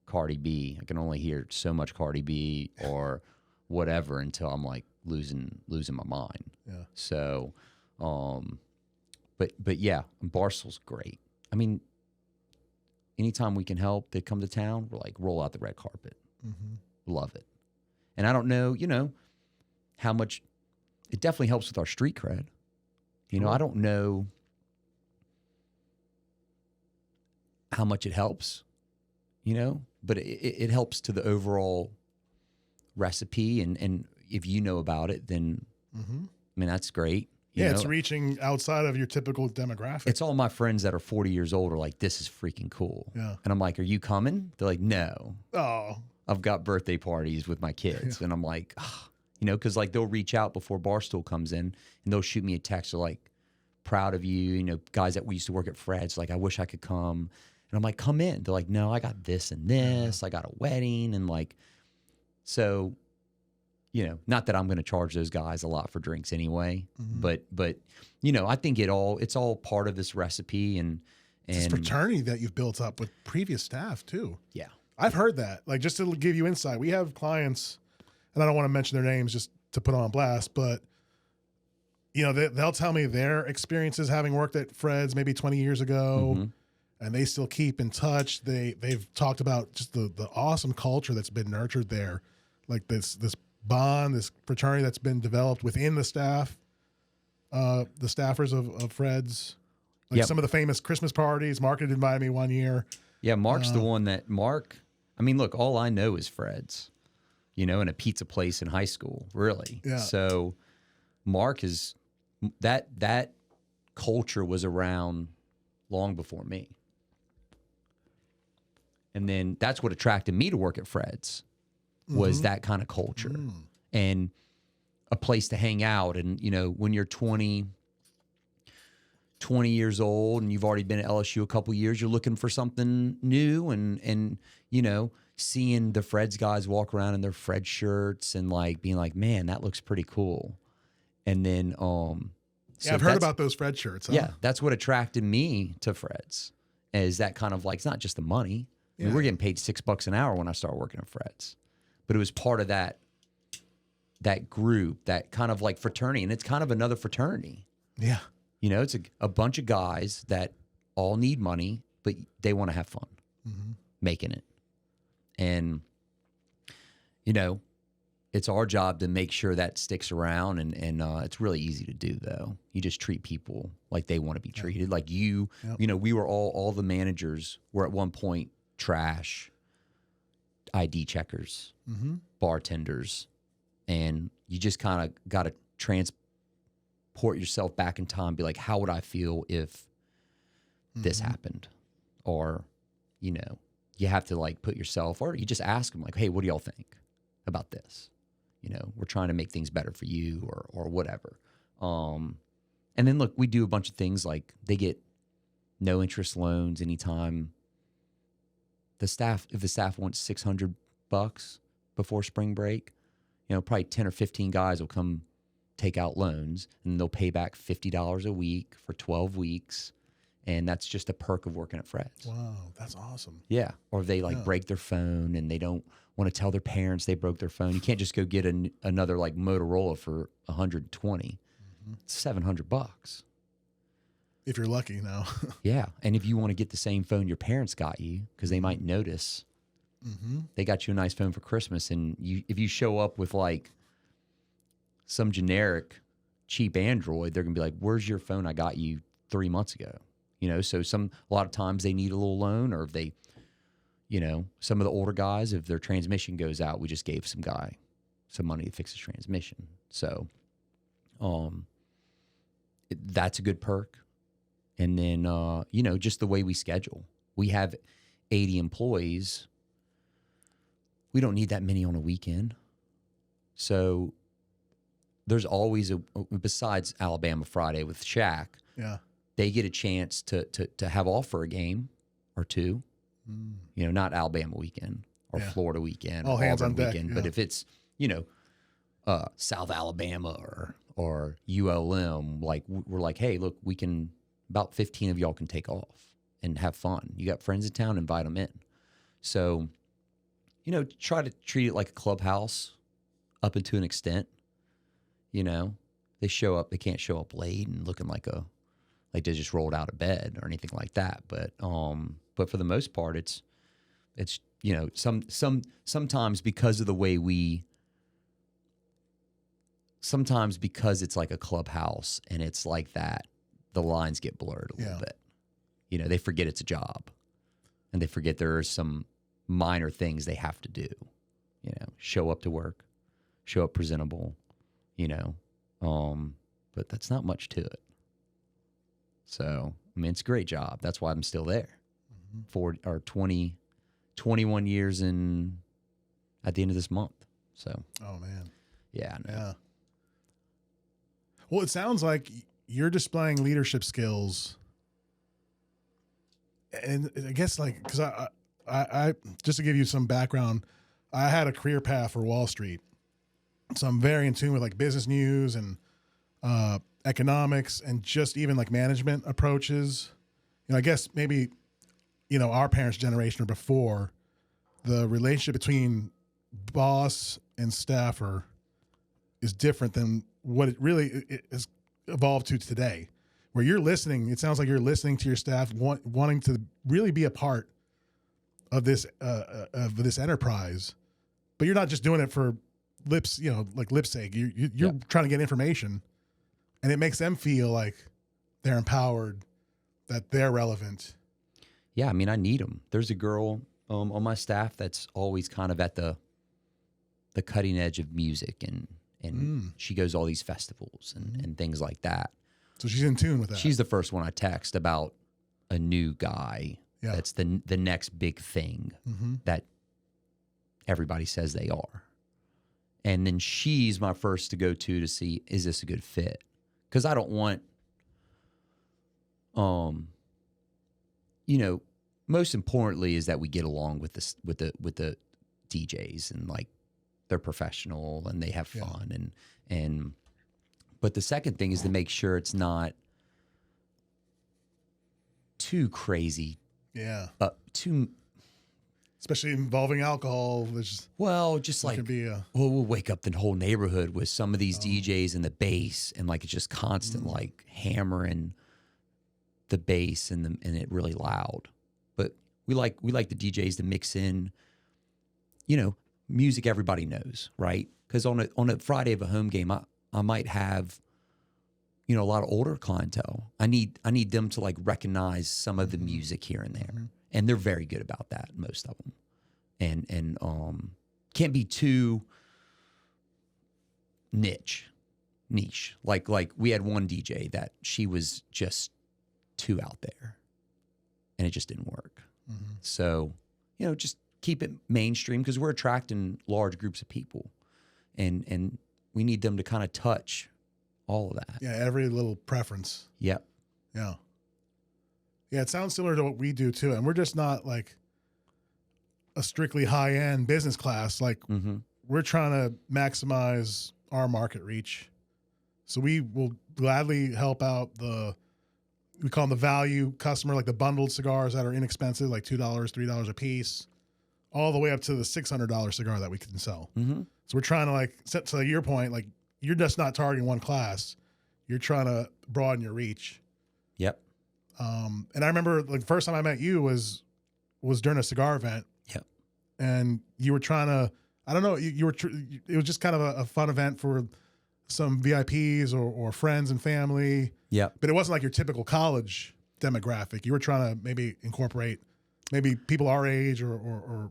Cardi B, I can only hear so much Cardi B or whatever until I'm like losing my mind. Yeah. So, but yeah, Barstool's great. I mean, anytime we can help, they come to town, we're like, roll out the red carpet. Love it. And I don't know, you know, how much it definitely helps with our street cred. You know, I don't know how much it helps, you know, but it helps to the overall recipe. And if you know about it, then, I mean, that's great. You know? It's reaching outside of your typical demographic. It's all my friends that are 40 years old are like, this is freaking cool. Yeah. And I'm like, are you coming? They're like, no. Oh. I've got birthday parties with my kids. And I'm like, oh, you know, because like they'll reach out before Barstool comes in and they'll shoot me a text. They're like, proud of you. You know, guys that we used to work at Fred's, like, I wish I could come. And I'm like, come in. They're like, no, I got this and this. I got a wedding. And like, so, you know, not that I'm going to charge those guys a lot for drinks anyway, but, you know, I think it's all part of this recipe and It's fraternity that you've built up with previous staff too. Yeah. I've heard that. Like, just to give you insight, we have clients, and I don't want to mention their names just to put on blast, but you know, they'll tell me their experiences having worked at Fred's maybe 20 years ago, and they still keep in touch. They've talked about just the awesome culture that's been nurtured there, like this bond, this fraternity that's been developed within the staff, the staffers of Fred's. Like some of the famous Christmas parties. Mark had invited me one year. Yeah, Mark's the one that I mean, look, all I know is Fred's, you know, and a pizza place in high school, really. Yeah. So Mark is that culture was around long before me. And then that's what attracted me to work at Fred's was that kind of culture and a place to hang out. And, you know, when you're 20 years old and you've already been at LSU a couple years, you're looking for something new and, you know, seeing the Fred's guys walk around in their Fred shirts and like being like, man, that looks pretty cool. And then, So I've heard about those Fred shirts. Huh? Yeah. That's what attracted me to Fred's is that kind of like, it's not just the money. I mean, we're getting paid $6 an hour when I started working at Fred's, but it was part of that group, that kind of like fraternity. And it's kind of another fraternity. Yeah. You know, it's a bunch of guys that all need money, but they want to have fun making it. And, you know, it's our job to make sure that sticks around. And it's really easy to do, though. You just treat people like they want to be treated. Like you know, we were all the managers were at one point trash, ID checkers, bartenders. And you just kind of got to transport yourself back in time, be like, how would I feel if this happened? Or, you know, you have to like put yourself, or you just ask them like, hey, what do y'all think about this? You know, we're trying to make things better for you or whatever. And then look, we do a bunch of things like they get no interest loans anytime if the staff wants $600, before spring break, probably 10 or 15 guys will come take out loans, and they'll pay back $50 a week for 12 weeks. And that's just a perk of working at Fred's. Wow, that's awesome. Yeah. Or they break their phone and they don't want to tell their parents they broke their phone. You can't just go get another like Motorola for 120. It's $700. If you're lucky now. Yeah. And if you want to get the same phone your parents got you, because they might notice they got you a nice phone for Christmas, and if you show up with like some generic cheap Android, they're gonna be like, "Where's your phone I got you 3 months ago?" So a lot of times they need a little loan, or if they, some of the older guys, if their transmission goes out, we just gave some guy some money to fix his transmission. So, that's a good perk. And then, just the way we schedule. We have 80 employees. We don't need that many on a weekend. So there's always besides Alabama Friday with Shaq, they get a chance to have off for a game or two. Not Alabama weekend or Florida weekend or hands Auburn on deck, weekend. But if it's, South Alabama or ULM, like we're like, hey, look, we can, about 15 of y'all can take off and have fun. You got friends in town, invite them in. So, try to treat it like a clubhouse up to an extent. They show up, they can't show up late and looking like they just rolled out of bed or anything like that. But for the most part, it's sometimes because of the way sometimes because it's like a clubhouse and it's like that, the lines get blurred a little bit. They forget it's a job, and they forget there are some minor things they have to do. Show up to work, show up presentable, but that's not much to it. So, it's a great job. That's why I'm still there. 21 years at the end of this month. So, oh man. Yeah. No. Yeah. Well, it sounds like you're displaying leadership skills, and I guess because I just to give you some background, I had a career path for Wall Street, so I'm very in tune with like business news and economics and just even like management approaches. I guess maybe our parents' generation or before, the relationship between boss and staffer is different than what it really is evolved to today, where you're listening. It sounds like you're listening to your staff, wanting to really be a part of this enterprise, but you're not just doing it for lips, like lip sake. You're trying to get information, and it makes them feel like they're empowered, that they're relevant. Yeah, I need them. There's a girl on my staff that's always kind of at the cutting edge of music, and she goes to all these festivals and things like that. So she's in tune with that. She's the first one I text about a new guy that's the next big thing that everybody says they are. And then she's my first to go to see, is this a good fit? Because I don't want, most importantly is that we get along with the DJs, and like they're professional and they have fun but the second thing is to make sure it's not too crazy. Yeah. Too, especially involving alcohol. Just like we'll wake up the whole neighborhood with some of these DJs and the bass, and like it's just constant like hammering the bass and it really loud. But we like the DJs to mix in, music everybody knows, right? Because on a Friday of a home game, I might have, a lot of older clientele. I need them to like recognize some of the music here and there, and they're very good about that, most of them. And can't be too niche. Like we had one DJ that she was just too out there, and it just didn't work. So, just keep it mainstream, because we're attracting large groups of people, and we need them to kind of touch all of that. Yeah, every little preference. Yep. Yeah. Yeah, it sounds similar to what we do too, and we're just not like, a strictly high-end business class. Like we're trying to maximize our market reach. So we will gladly help out we call them the value customer, like the bundled cigars that are inexpensive, like $2, $3 a piece, all the way up to the $600 cigar that we can sell. So we're trying to like, to your point, like you're just not targeting one class. You're trying to broaden your reach. Yep. And I remember like the first time I met you was during a cigar event. Yep. And you were trying to, I don't know, you were, it was just kind of a fun event for some VIPs or friends and family. Yeah. But it wasn't like your typical college demographic. You were trying to maybe incorporate maybe people our age or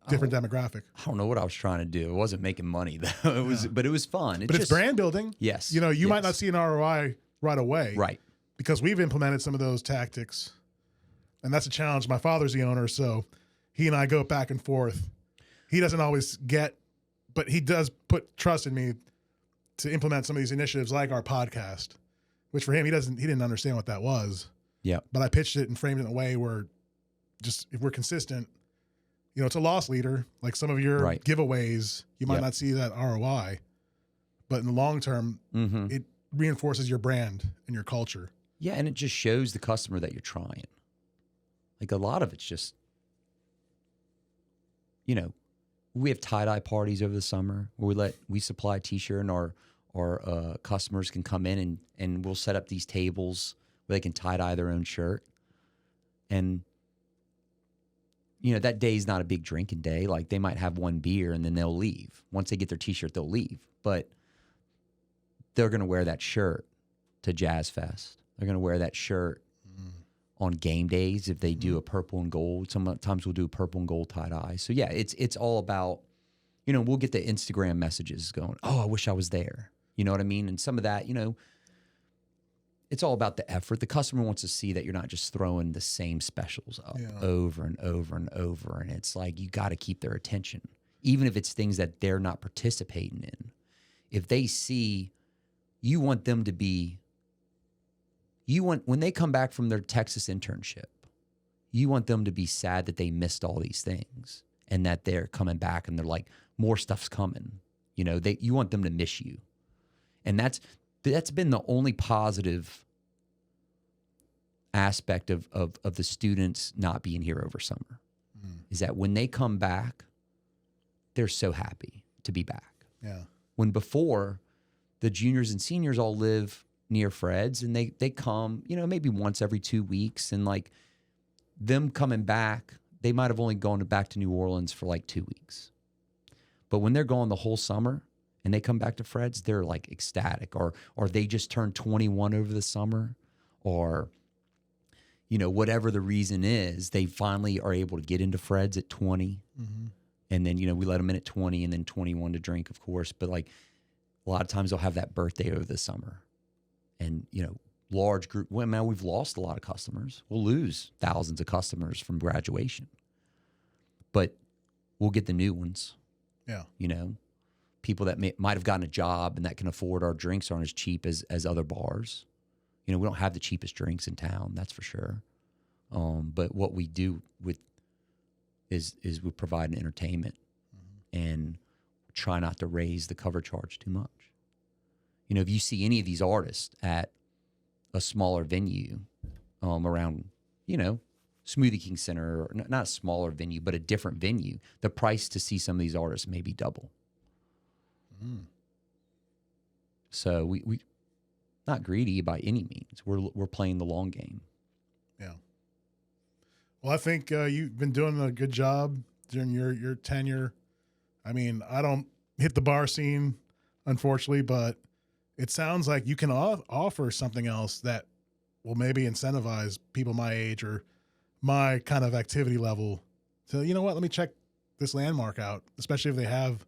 different demographic. I don't know what I was trying to do. It wasn't making money though. It was, but it was fun. It's brand building. Yes. You know, you might not see an ROI right away. Right. Because we've implemented some of those tactics. And that's a challenge. My father's the owner, so he and I go back and forth. He doesn't always get, but he does put trust in me to implement some of these initiatives like our podcast, which for him, he didn't understand what that was. Yeah. But I pitched it and framed it in a way where just, if we're consistent, you know, it's a loss leader. Like some of your giveaways, you might not see that ROI, but in the long term, it reinforces your brand and your culture. Yeah. And it just shows the customer that you're trying. Like a lot of it's just, you know, we have tie-dye parties over the summer where we supply a t-shirt and our customers can come in and we'll set up these tables where they can tie-dye their own shirt. And, you know, that day is not a big drinking day. Like they might have one beer and then they'll leave. Once they get their t-shirt, they'll leave. But they're going to wear that shirt to Jazz Fest. They're going to wear that shirt on game days if they do a purple and gold. Sometimes we'll do a purple and gold tie-dye. So yeah, it's all about, you know, we'll get the Instagram messages going, oh, I wish I was there. You know what I mean? And some of that, you know, it's all about the effort. The customer wants to see that you're not just throwing the same specials up over and over and over. And it's like, you got to keep their attention, even if it's things that they're not participating in. If they see, you want them to be, when they come back from their Texas internship, you want them to be sad that they missed all these things and that they're coming back and they're like, more stuff's coming. You know, you want them to miss you. And that's been the only positive aspect of the students not being here over summer is that when they come back, they're so happy to be back. Yeah. When before, the juniors and seniors all live near Fred's and they come, you know, maybe once every 2 weeks, and like them coming back, they might have only gone back to New Orleans for like 2 weeks. But when they're gone the whole summer and they come back to Fred's, they're like ecstatic, or they just turned 21 over the summer, or, you know, whatever the reason is, they finally are able to get into Fred's at 20. And then, you know, we let them in at 20 and then 21 to drink, of course. But like a lot of times they'll have that birthday over the summer. And, you know, large group, well, man, we've lost a lot of customers. We'll lose thousands of customers from graduation. But we'll get the new ones. Yeah. You know, people that might have gotten a job and that can afford our drinks aren't as cheap as other bars. You know, we don't have the cheapest drinks in town, that's for sure. But what we do is we provide an entertainment and try not to raise the cover charge too much. You know, if you see any of these artists at a smaller venue around, you know, Smoothie King Center, or not a smaller venue, but a different venue, the price to see some of these artists may be double. So we not greedy by any means. We're playing the long game. Yeah. Well, I think you've been doing a good job during your tenure. I mean, I don't hit the bar scene, unfortunately, but it sounds like you can offer something else that will maybe incentivize people my age or my kind of activity level to, you know what, let me check this landmark out, especially if they have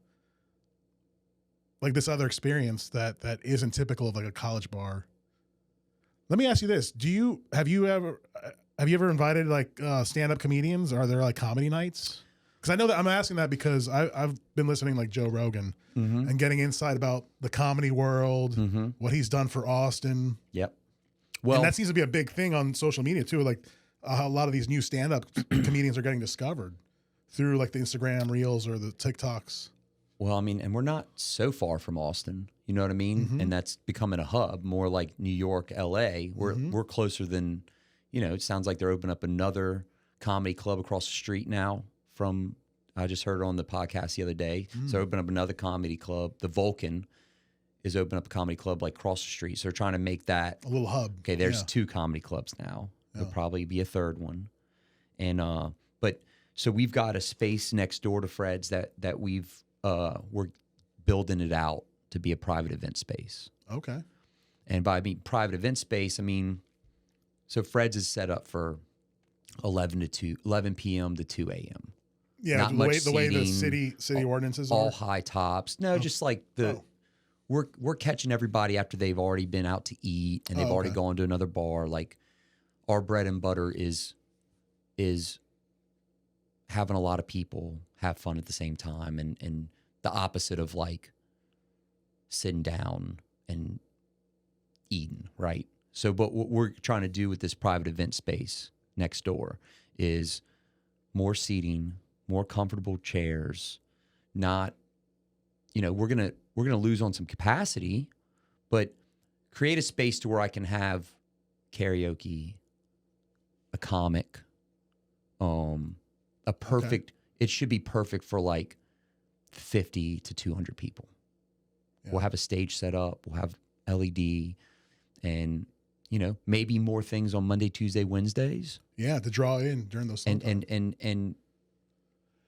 like this other experience that isn't typical of like a college bar. Let me ask you this. Have you ever invited like stand-up comedians? Are there like comedy nights? Because I know that I'm asking that because I've been listening like Joe Rogan and getting insight about the comedy world, what he's done for Austin. Yep. Well, and that seems to be a big thing on social media too. Like a lot of these new stand-up comedians are getting discovered through like the Instagram reels or the TikToks. Well, I mean, and we're not so far from Austin, you know what I mean? Mm-hmm. And that's becoming a hub, more like New York, LA. We're closer than, it sounds like they're opening up another comedy club across the street now from, I just heard it on the podcast the other day. So open up another comedy club. The Vulcan is opening up a comedy club like across the street. So they're trying to make that A little hub. okay. There's 2 comedy clubs now. There'll probably be a 3rd one. And, but so we've got a space next door to Fred's that we're building it out to be a private event space. Okay. And by private event space, I mean, so Fred's is set up for 11 p.m. to 2 a.m. Yeah, Not the much way the seating, city ordinances all are. high tops. No, just like we're catching everybody after they've already been out to eat and they've already gone to another bar. Like our bread and butter is having a lot of people have fun at the same time, and the opposite of like sitting down and eating, right? So, but what we're trying to do with this private event space next door is more seating, more comfortable chairs. Not, we're gonna lose on some capacity, but create a space to where I can have karaoke, a comic, a perfect. It should be perfect for like 50 to 200 people. Yeah. We'll have a stage set up. We'll have LED, and maybe more things on Monday, Tuesday, Wednesdays. Yeah, to draw in during those. And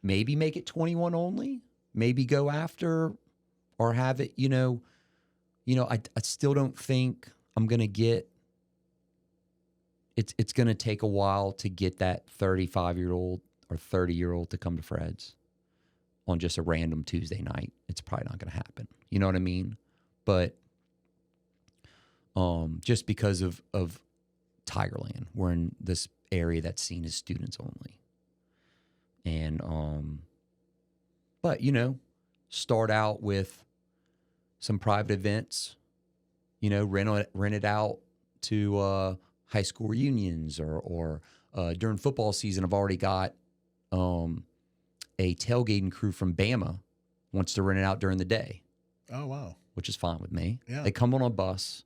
maybe make it 21 only. Maybe go after, or have it. I still don't think I'm gonna get. It's going to take a while to get that 35-year-old or 30-year-old to come to Fred's on just a random Tuesday night. It's probably not going to happen. You know what I mean? But just because of Tigerland, we're in this area that's seen as students only. And but start out with some private events. Rent it out to high school reunions or during football season. I've already got a tailgating crew from Bama wants to rent it out during the day. Oh, wow. Which is fine with me. Yeah. They come on a bus.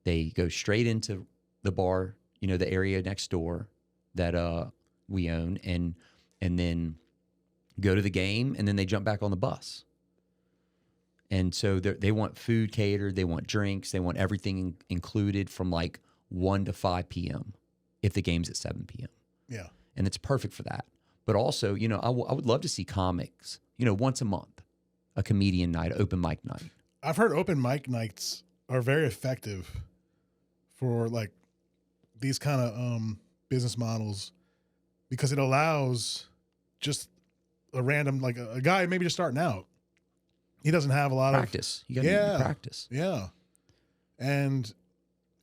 They go straight into the bar, the area next door that we own, and then go to the game, and then they jump back on the bus. And so they want food catered, they want drinks, they want everything included from like 1 to 5 p.m. if the game's at 7 p.m. Yeah. And it's perfect for that. But also, I would love to see comics, once a month, a comedian night, open mic night. I've heard open mic nights are very effective for like these kind of business models because it allows just a random, like a guy maybe just starting out. He doesn't have a lot practice. You got to practice. Yeah. And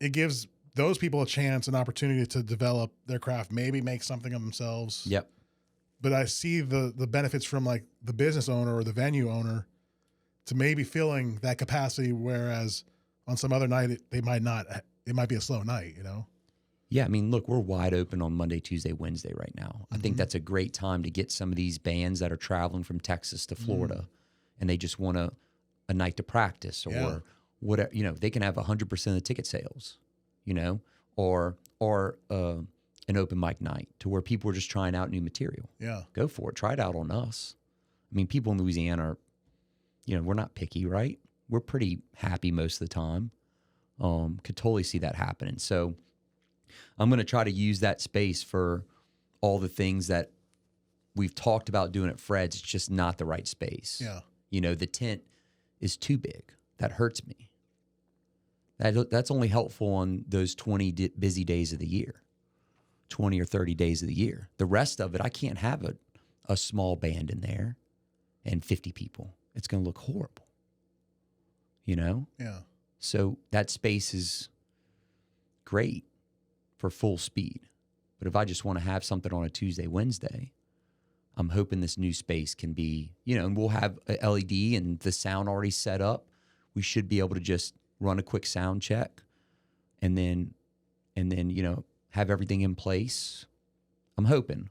it gives those people a chance, an opportunity to develop their craft, maybe make something of themselves. Yep. But I see the benefits from like the business owner or the venue owner to maybe filling that capacity, whereas on some other night they might not. It might be a slow night, Yeah, I mean, look, we're wide open on Monday, Tuesday, Wednesday right now. I think that's a great time to get some of these bands that are traveling from Texas to Florida, and they just want a night to practice or whatever. They can have 100% of the ticket sales, or an open mic night to where people are just trying out new material. Yeah, go for it. Try it out on us. I mean, people in Louisiana are, we're not picky, right? We're pretty happy most of the time. Could totally see that happening. So I'm going to try to use that space for all the things that we've talked about doing at Fred's. It's just not the right space. Yeah. The tent is too big. That hurts me. That's only helpful on those 20 busy days of the year, 20 or 30 days of the year. The rest of it, I can't have a small band in there and 50 people. It's going to look horrible. Yeah. So that space is great for full speed. But if I just want to have something on a Tuesday, Wednesday, I'm hoping this new space can be, and we'll have a LED and the sound already set up. We should be able to just run a quick sound check and then have everything in place. I'm hoping.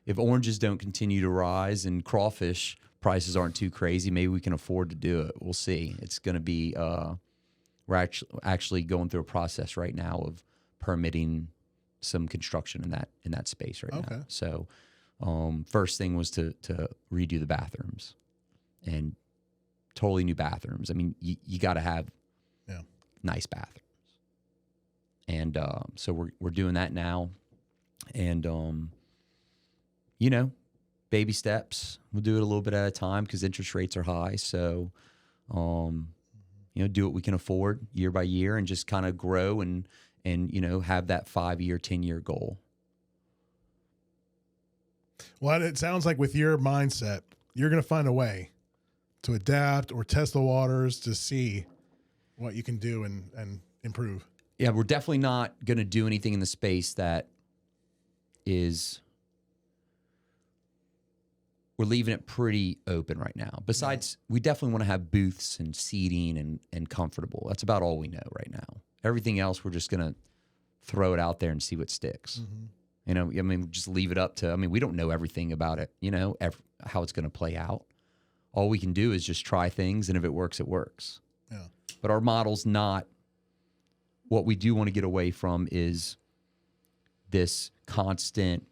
if oranges don't continue to rise and crawfish prices aren't too crazy, maybe we can afford to do it. We'll see. It's going to be we're actually going through a process right now of permitting some construction in that space right now. So first thing was to redo the bathrooms, and totally new bathrooms. I mean, you got to have nice bathrooms. And so we're doing that now. And, you know, baby steps. We'll do it a little bit at a time because interest rates are high. So, you know, do what we can afford year by year and just kind of grow and, you know, have that 5-year, 10-year goal. Well, it sounds like with your mindset, you're going to find a way to adapt or test the waters to see what you can do and improve. Yeah, we're definitely not going to do anything in the space that is, we're leaving it pretty open right now. Besides, we definitely want to have booths and seating and comfortable. That's about all we know right now. Everything else, we're just going to throw it out there and see what sticks. Mm-hmm. You know, I mean, just leave it up to, I mean, we don't know everything about it, you know, how it's going to play out. All we can do is just try things, and if it works, it works. Yeah. But our model's not, what we do want to get away from is this constant,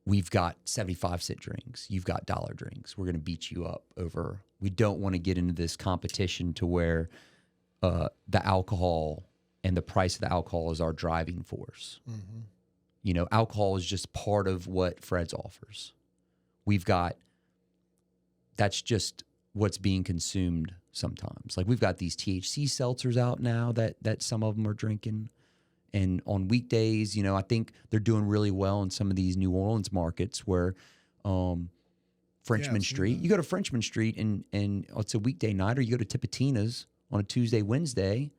we've got 75-cent drinks, you've got dollar drinks, we're going to beat you up over. We don't want to get into this competition to where the alcohol and the price of the alcohol is our driving force. Mm-hmm. You know, alcohol is just part of what Fred's offers. We've got, that's just what's being consumed sometimes. Like we've got these THC seltzers out now that some of them are drinking. And on weekdays, you know, I think they're doing really well in some of these New Orleans markets where Frenchman Street, you go to Frenchman Street and it's a weekday night, or you go to Tipitina's on a Tuesday, Wednesday,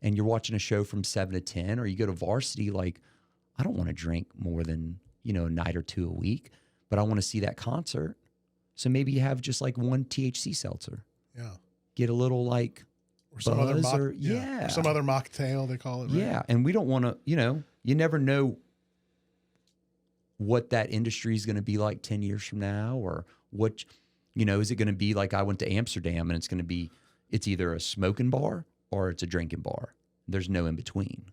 and you're watching a show from 7 to 10, or you go to Varsity, like, I don't want to drink more than, you know, a night or two a week, but I want to see that concert. So maybe you have just like one THC seltzer. Yeah. Get a little like or some other or some other mocktail, they call it, right? Yeah. And we don't want to, you know, you never know what that industry is going to be like 10 years from now, or what, you know, is it going to be like I went to Amsterdam and it's going to be, it's either a smoking bar or it's a drinking bar. There's no in between.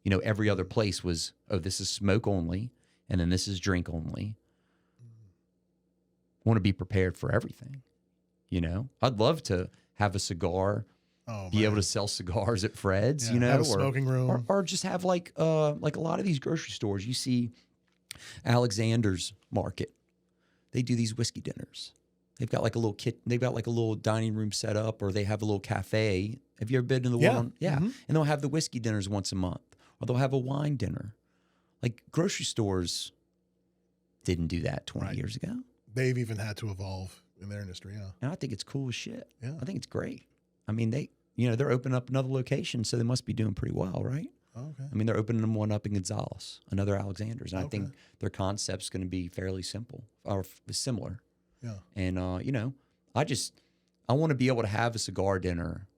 You know, every other place was, oh, this is smoke only, and then this is drink only. Want to be prepared for everything. You know, I'd love to have a cigar, be able to sell cigars at Fred's, you know, have a smoking room, or just have like a lot of these grocery stores. You see Alexander's Market. They do these whiskey dinners. They've got like a little they've got like a little dining room set up, or they have a little cafe. Have you ever been to the one? Yeah. Mm-hmm. And they'll have the whiskey dinners once a month, or they'll have a wine dinner. Like grocery stores didn't do that 20 years ago. They've even had to evolve in their industry. Yeah. And I think it's cool as shit. Yeah. I think it's great. I mean, they're opening up another location, so they must be doing pretty well, right? Okay. I mean, they're opening one up in Gonzales, another Alexander's. And I think their concept's going to be fairly simple or similar. Yeah. And, you know, I want to be able to have a cigar dinner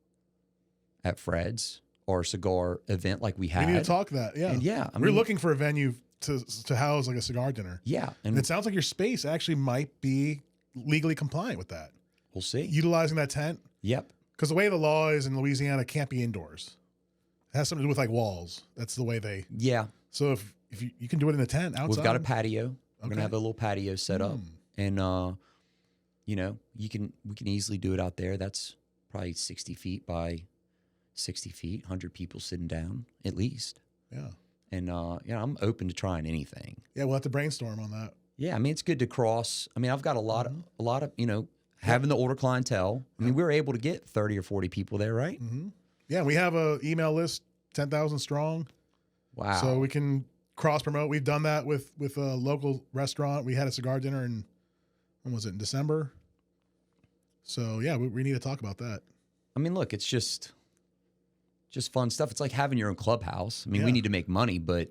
at Fred's or a cigar event like we had. We need to talk that. Yeah. And we're looking for a venue to house like a cigar dinner. Yeah. And it sounds like your space actually might be legally compliant with that. We'll see. Utilizing that tent. Yep. Because the way the law is in Louisiana, it can't be indoors. It has something to do with like walls. That's the way they. Yeah. So if you can do it in a tent outside. We've got a patio. We're going to have a little patio set up. And, you know, we can easily do it out there. That's probably 60 feet by 60 feet, 100 people sitting down at least. Yeah. And, you know, I'm open to trying anything. Yeah, we'll have to brainstorm on that. Yeah, I mean, it's good to cross. I mean, I've got a lot of, you know, having the older clientele. I mean, we were able to get 30 or 40 people there, right? Mm-hmm. Yeah, we have an email list, 10,000 strong. Wow. So we can cross promote. We've done that with a local restaurant. We had a cigar dinner in in December? So yeah, we need to talk about that. I mean, look, it's just fun stuff. It's like having your own clubhouse. I mean, we need to make money, but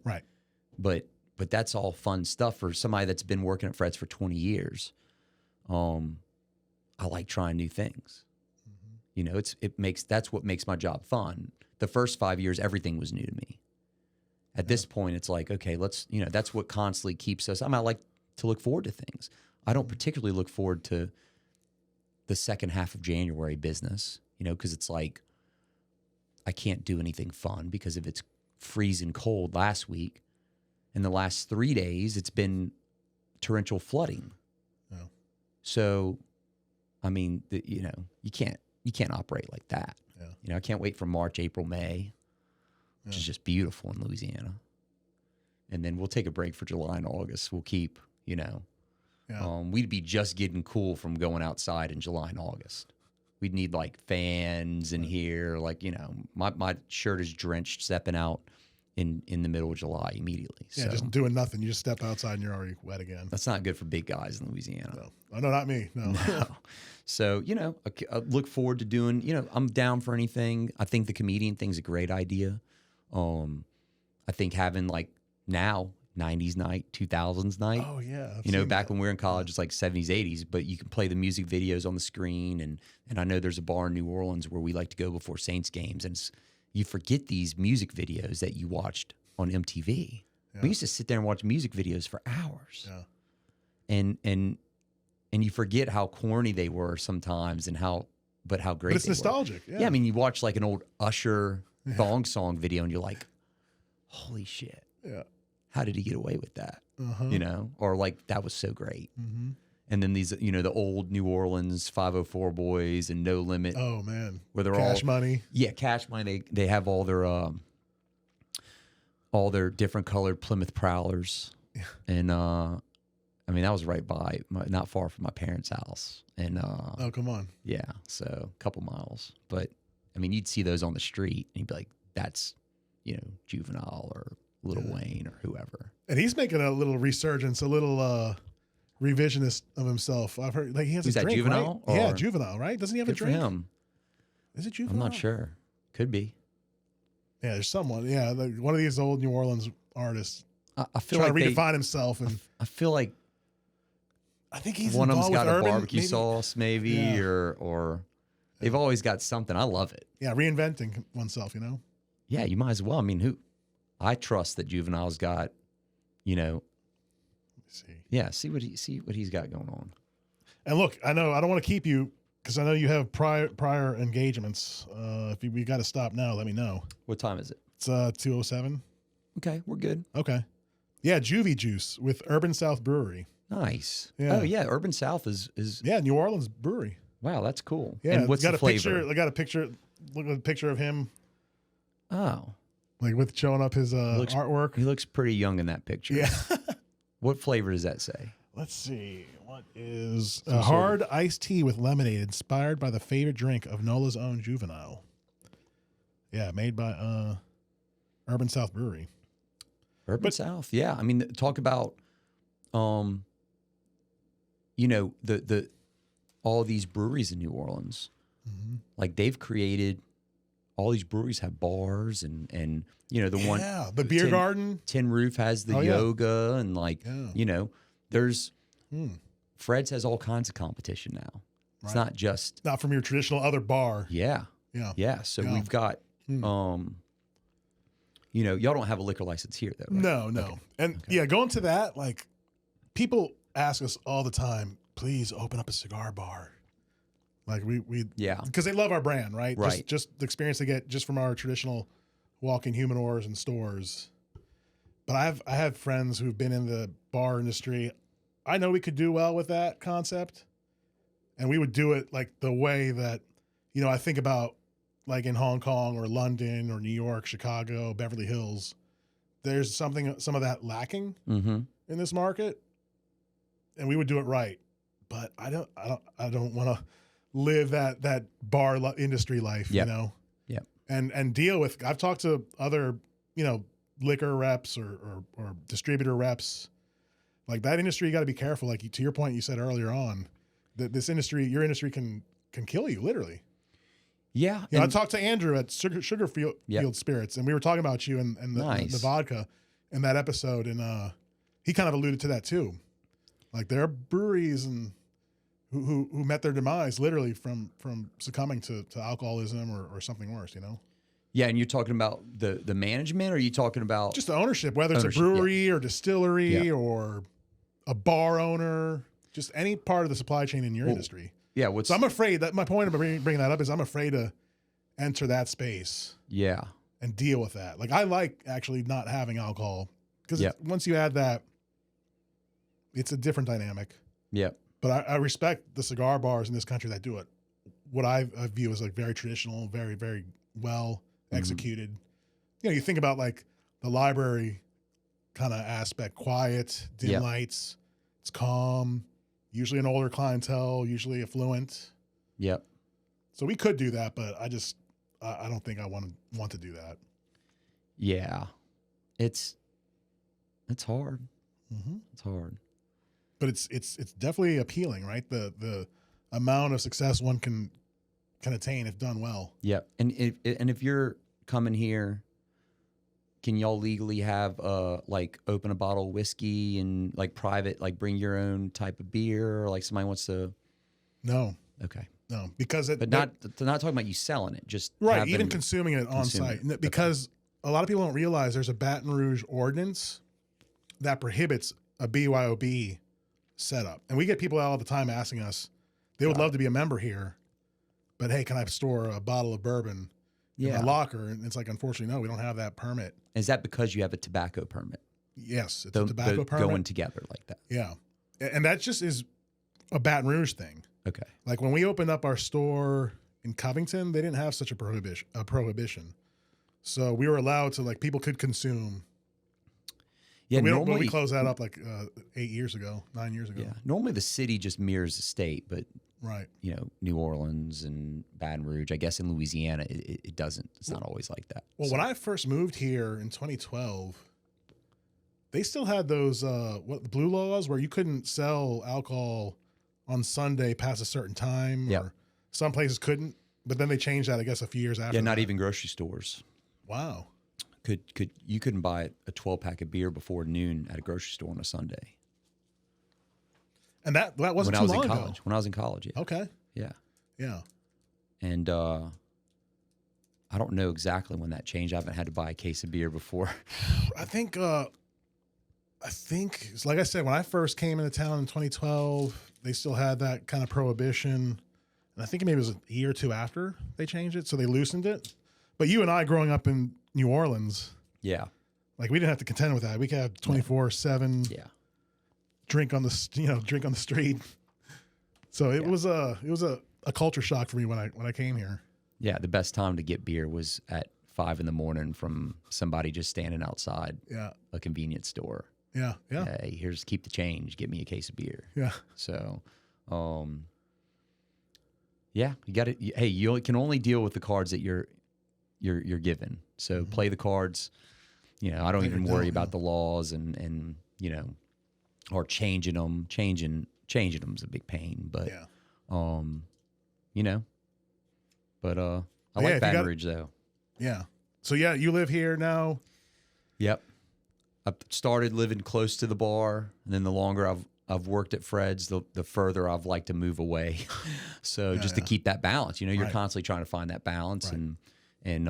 but that's all fun stuff for somebody that's been working at Fred's for 20 years. I like trying new things. Mm-hmm. You know, that's what makes my job fun. The first 5 years, everything was new to me. At this point, it's like, okay, let's, that's what constantly keeps us. I like to look forward to things. I don't particularly look forward to the second half of January business, because it's like I can't do anything fun because if it's freezing cold last week, and the last 3 days it's been torrential flooding. Yeah. So, I mean, you can't operate like that. Yeah. I can't wait for March, April, May, which is just beautiful in Louisiana. And then we'll take a break for July and August. We'll keep, we'd be just getting cool from going outside in July and August. We'd need like fans in here. Like, my shirt is drenched stepping out in the middle of July immediately. Yeah, so, just doing nothing. You just step outside and you're already wet again. That's not good for big guys in Louisiana. No, oh, no, not me. No. No. So, I look forward to doing, I'm down for anything. I think the comedian thing's a great idea. I think having like now 90s night, 2000s night. Oh yeah. Back when we were in college, it's like 70s, 80s, but you can play the music videos on the screen. And I know there's a bar in New Orleans where we like to go before Saints games. And you forget these music videos that you watched on MTV. Yeah. We used to sit there and watch music videos for hours. Yeah. And you forget how corny they were sometimes and how great they were. But it's nostalgic. Yeah. I mean, you watch like an old Usher thong song video and you're like, holy shit. Yeah. How did he get away with that? Uh-huh. Or like, that was so great. Mm-hmm. And then these, the old New Orleans 504 boys and No Limit. Oh man. Where they're Cash Money. Yeah. Cash Money. They have all their different colored Plymouth Prowlers. Yeah. And, I mean, that was right by, not far from my parents' house. And oh, come on. Yeah, so a couple miles. But, I mean, you'd see those on the street, and you'd be like, that's, Juvenile or Lil Wayne or whoever. And he's making a little resurgence, a little revisionist of himself. I've heard like he has Who's a that, drink, Juvenile? Right? Yeah, Juvenile, right? Doesn't he have Good a drink? for him. Is it Juvenile? I'm not sure. Could be. Yeah, there's someone. Yeah, like one of these old New Orleans artists. I feel trying like to redefine himself, and I feel like I think he's one of them's got a Urban, barbecue maybe? sauce, maybe, or they've always got something. I love it. Yeah, reinventing oneself. Yeah, you might as well. I mean, I trust that Juvenile's got, Let me see. Yeah, see what he's got going on. And look, I know I don't want to keep you because I know you have prior engagements. If we got to stop now, let me know. What time is it? It's 2:07. Okay, we're good. Okay. Yeah, Juvie Juice with Urban South Brewery. Nice. Yeah. Oh yeah, Urban South is Yeah, New Orleans brewery. Wow, that's cool. Yeah, and what's got the a flavor? picture. I got a picture. Look at a picture of him, Oh, like with showing up his artwork. he looks pretty young in that picture. Yeah. What flavor does that say? Let's see. What is a hard iced tea with lemonade inspired by the favorite drink of Nola's own Juvenile? Yeah, made by Urban South Brewery. Urban South. Yeah, I mean, talk about, the all these breweries in New Orleans. Mm-hmm. Like they've created all these breweries have bars and the one the beer garden. Tin Roof has the yoga and there's Fred's has all kinds of competition now. It's not just not from your traditional other bar. Yeah. So we've got y'all don't have a liquor license here though, right? No. Okay. And going to that, like people ask us all the time, please open up a cigar bar. Like we because they love our brand, right? Right. Just the experience they get just from our traditional walk-in humidors and stores. But I have friends who've been in the bar industry. I know we could do well with that concept, and we would do it like the way that I think about like in Hong Kong or London or New York, Chicago, Beverly Hills. There's some of that lacking in this market, and we would do it right. But I don't want to live that bar industry life, Yep. and deal with. I've talked to other, liquor reps or distributor reps. Like that industry, you got to be careful. Like to your point, you said earlier on that your industry can kill you literally. Yeah. I talked to Andrew at Sugarfield Spirits, and we were talking about you and the vodka in that episode, and he kind of alluded to that too. Like there are breweries and who met their demise literally from succumbing to alcoholism or something worse, Yeah, and you're talking about the management, or are you talking about Just the ownership, whether it's ownership, a brewery or distillery Yeah. or a bar owner, just any part of the supply chain in your industry. Yeah, what's So I'm afraid that my point of bringing that up is I'm afraid to enter that space yeah. and deal with that. Like I like actually not having alcohol because Yep. once you add that, it's a different dynamic. Yep. But I respect the cigar bars in this country that do it. What I view as like very traditional, very, very well executed. You know, you think about like the library kind of aspect, quiet, dim Yep. lights, it's calm, usually an older clientele, usually affluent. Yep. So we could do that, but I don't think I want to do that. Yeah. It's hard. Mm-hmm. It's hard. But it's definitely appealing, right? The amount of success one can attain if done well. Yep. And if you're coming here, can y'all legally have like open a bottle of whiskey and like private, like bring your own type of beer, or like somebody wants to? No, Okay. no, because But not talking about you selling it, just right, having- even consuming it on consuming site. Because a lot of people don't realize there's a Baton Rouge ordinance that prohibits a BYOB setup. And we get people all the time asking us, they would love to be a member here, but hey, can I store a bottle of bourbon in my locker? And it's like, unfortunately, no, we don't have that permit. Is that because you have a tobacco permit? Yes, it's a tobacco permit. Going together like that. Yeah. And that just is a Baton Rouge thing. Okay. Like when we opened up our store in Covington, they didn't have such a prohibition. So we were allowed to, like, people could consume. Yeah, But normally we closed that up like 9 years ago. Yeah, normally the city just mirrors the state, but Right. you know, New Orleans and Baton Rouge, I guess in Louisiana, it doesn't. It's not always like that. Well, So- when I first moved here in 2012, they still had those blue laws where you couldn't sell alcohol on Sunday past a certain time. Yep. Or some places couldn't, but then they changed that, I guess, a few years after. yeah, not that. even grocery stores Wow. you couldn't buy a 12-pack of beer before noon at a grocery store on a Sunday. And that wasn't When I too was in long college. ago. When I was in college, yeah. Okay. Yeah. Yeah. And I don't know exactly when that changed. I haven't had to buy a case of beer before. I think it's like I said, when I first came into town in 2012, they still had that kind of prohibition. And I think maybe it was a year or two after they changed it. So they loosened it. But you and I growing up in New Orleans, Yeah. like we didn't have to contend with that. We could have 24/7 Yeah. drink on the street. So it was a culture shock for me when I came here. Yeah. The best time to get beer was at 5 a.m. from somebody just standing outside Yeah. a convenience store. Yeah. Yeah. Hey, here's keep the change. Get me a case of beer. Yeah. So, yeah, you got to. Hey, you can only deal with the cards that you're given. So play the cards. You know, I don't Play even your worry dealt, about the laws and you know, or changing them. Changing them's a big pain. But Yeah. you know, but I Yeah, like if you Baton got- Rouge though. Yeah. So yeah, you live here now. Yep. I started living close to the bar, and then the longer I've worked at Fred's, the further I've liked to move away. So just to keep that balance, you know, you're Right. constantly trying to find that balance, Right. and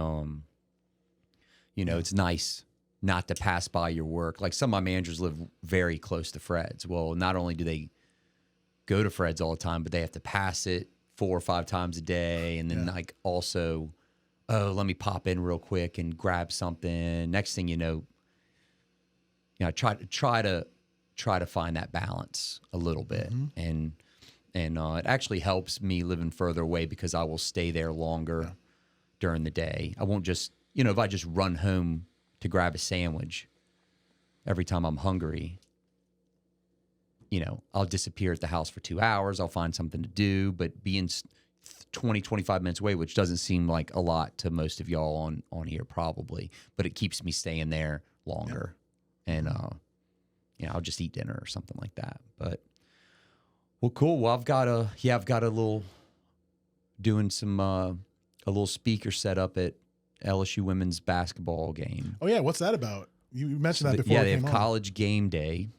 you know, it's nice not to pass by your work. Like some of my managers live very close to Fred's. Well, not only do they go to Fred's all the time, but they have to pass it 4 or 5 times a day, and then like also, oh, let me pop in real quick and grab something. Next thing you know, try to find that balance a little bit, and it actually helps me living further away because I will stay there longer during the day. I won't just, you know, if I just run home to grab a sandwich every time I'm hungry, you know, I'll disappear at the house for 2 hours. I'll find something to do, but being 20, 25 minutes away, which doesn't seem like a lot to most of y'all on here probably, but it keeps me staying there longer. And, you know, I'll just eat dinner or something like that. But, well, cool. Well, I've got a little, doing some, a little speaker set up at LSU women's basketball game. Oh yeah, what's that about? You mentioned that before. Yeah, it they came have on. college game day.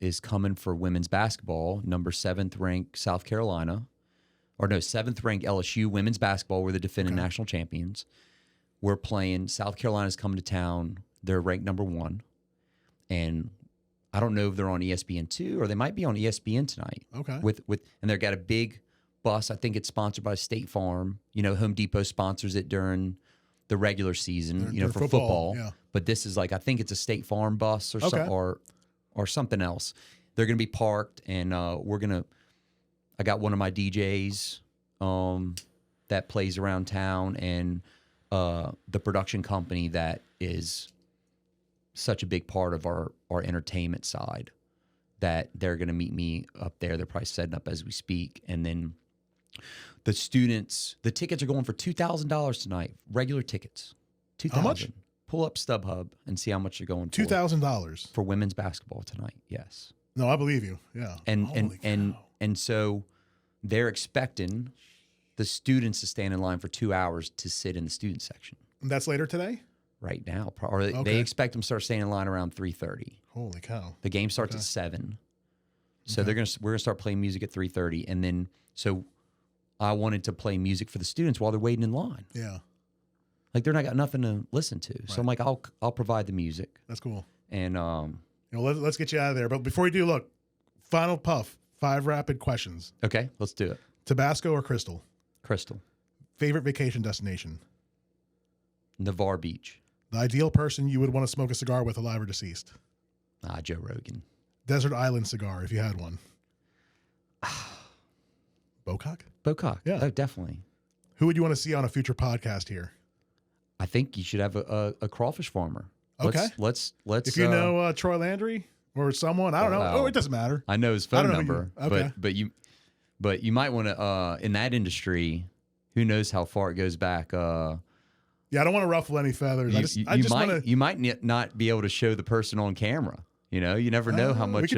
Is coming for women's basketball. Number 7th ranked South Carolina or no, 7th ranked LSU women's basketball. We're the defending national champions. We're playing. South Carolina's coming to town. They're ranked number 1. And I don't know if they're on ESPN2 or they might be on ESPN tonight. Okay. And they've got a big bus. I think it's sponsored by State Farm. You know, Home Depot sponsors it during the regular season, for football. Yeah. But this is like, I think it's a State Farm bus or something else. They're going to be parked, and I got one of my DJs that plays around town, and the production company that is such a big part of our entertainment side, that they're going to meet me up there. They're probably setting up as we speak. And then the students, the tickets are going for $2,000 tonight. Regular tickets. $2,000. How much? Pull up StubHub and see how much they're going for. $2,000 for women's basketball tonight. Yes. No, I believe you. Yeah. And so they're expecting the students to stand in line for 2 hours to sit in the student section. And that's later today? Right now, or they expect them to start standing in line around 3:30. Holy cow! The game starts at 7, so we're gonna start playing music at 3:30, and then so I wanted to play music for the students while they're waiting in line. Yeah, like they're not got nothing to listen to, so I'm like, I'll provide the music. That's cool. And let's get you out of there. But before we do, look, final puff, 5 rapid questions. Okay, let's do it. Tabasco or Crystal? Crystal. Favorite vacation destination? Navarre Beach. The ideal person you would want to smoke a cigar with, alive or deceased? Joe Rogan. Desert Island cigar, if you had one. Bocock? Bocock. Yeah. Oh, definitely. Who would you want to see on a future podcast here? I think you should have a crawfish farmer. Okay. Let's. If you know Troy Landry or someone, I don't know. Oh, it doesn't matter. I know his phone number. Okay. But you might want to in that industry. Who knows how far it goes back? Yeah, I don't want to ruffle any feathers. You might not be able to show the person on camera. You know, you never know how much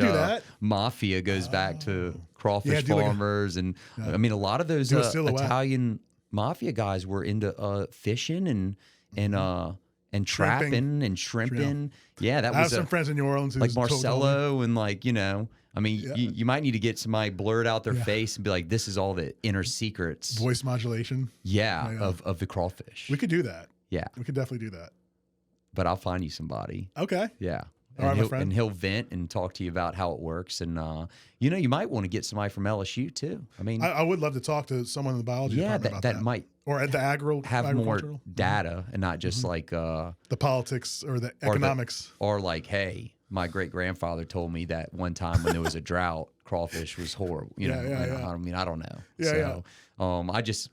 mafia goes back to crawfish farmers, and I mean, a lot of those Italian mafia guys were into fishing and trapping and shrimping. Yeah, that I was have some friends in New Orleans, like Marcelo, and like I mean, you might need to get somebody blurred out their face and be like, this is all the inner secrets. Voice modulation. Of the crawfish. We could do that. Yeah. We could definitely do that. But I'll find you somebody. Okay. Yeah. All right, my friend. And he'll vent and talk to you about how it works. And, you might want to get somebody from LSU too. I mean, I would love to talk to someone in the biology department about that. Might. Or at the have more data and not just like the politics or the economics. Or like, hey, my great grandfather told me that one time when there was a drought, crawfish was horrible. I mean, I don't know. I just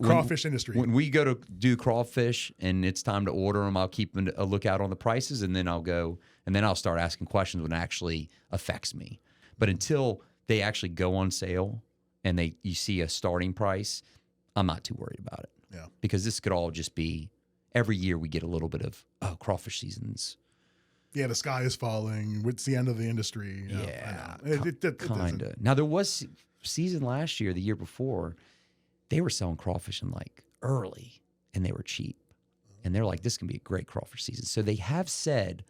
crawfish industry. When we go to do crawfish and it's time to order them, I'll keep a lookout on the prices, and then I'll start asking questions when it actually affects me. But until they actually go on sale and you see a starting price, I'm not too worried about it. Yeah. Because this could all just be every year we get a little bit of crawfish seasons. Yeah, the sky is falling. It's the end of the industry. Yeah, kind of. Now there was season last year, the year before, they were selling crawfish in like early, and they were cheap, and they're like, this can be a great crawfish season. So they have said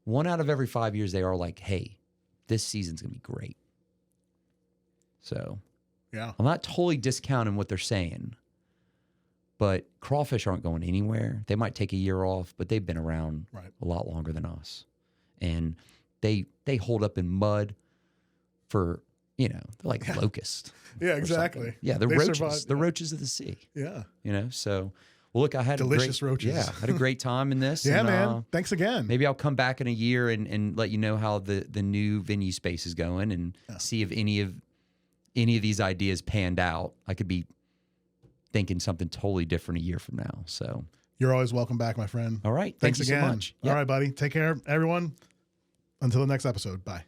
1 out of every 5 years they are like, hey, this season's gonna be great. So yeah, I'm not totally discounting what they're saying, but crawfish aren't going anywhere. They might take a year off, but they've been around a lot longer than us, and they hold up in mud for they're like locusts. Yeah, exactly. Yeah, the roaches, the roaches of the sea. Yeah, so. Well, look, I had delicious roaches. Yeah, I had a great time in this. Yeah, man. Thanks again. Maybe I'll come back in a year and let you know how the new venue space is going, and see if any of these ideas panned out. I could be thinking something totally different a year from now. So you're always welcome back, my friend. All right. Thanks again. So much. All right, buddy. Take care, everyone. Until the next episode. Bye.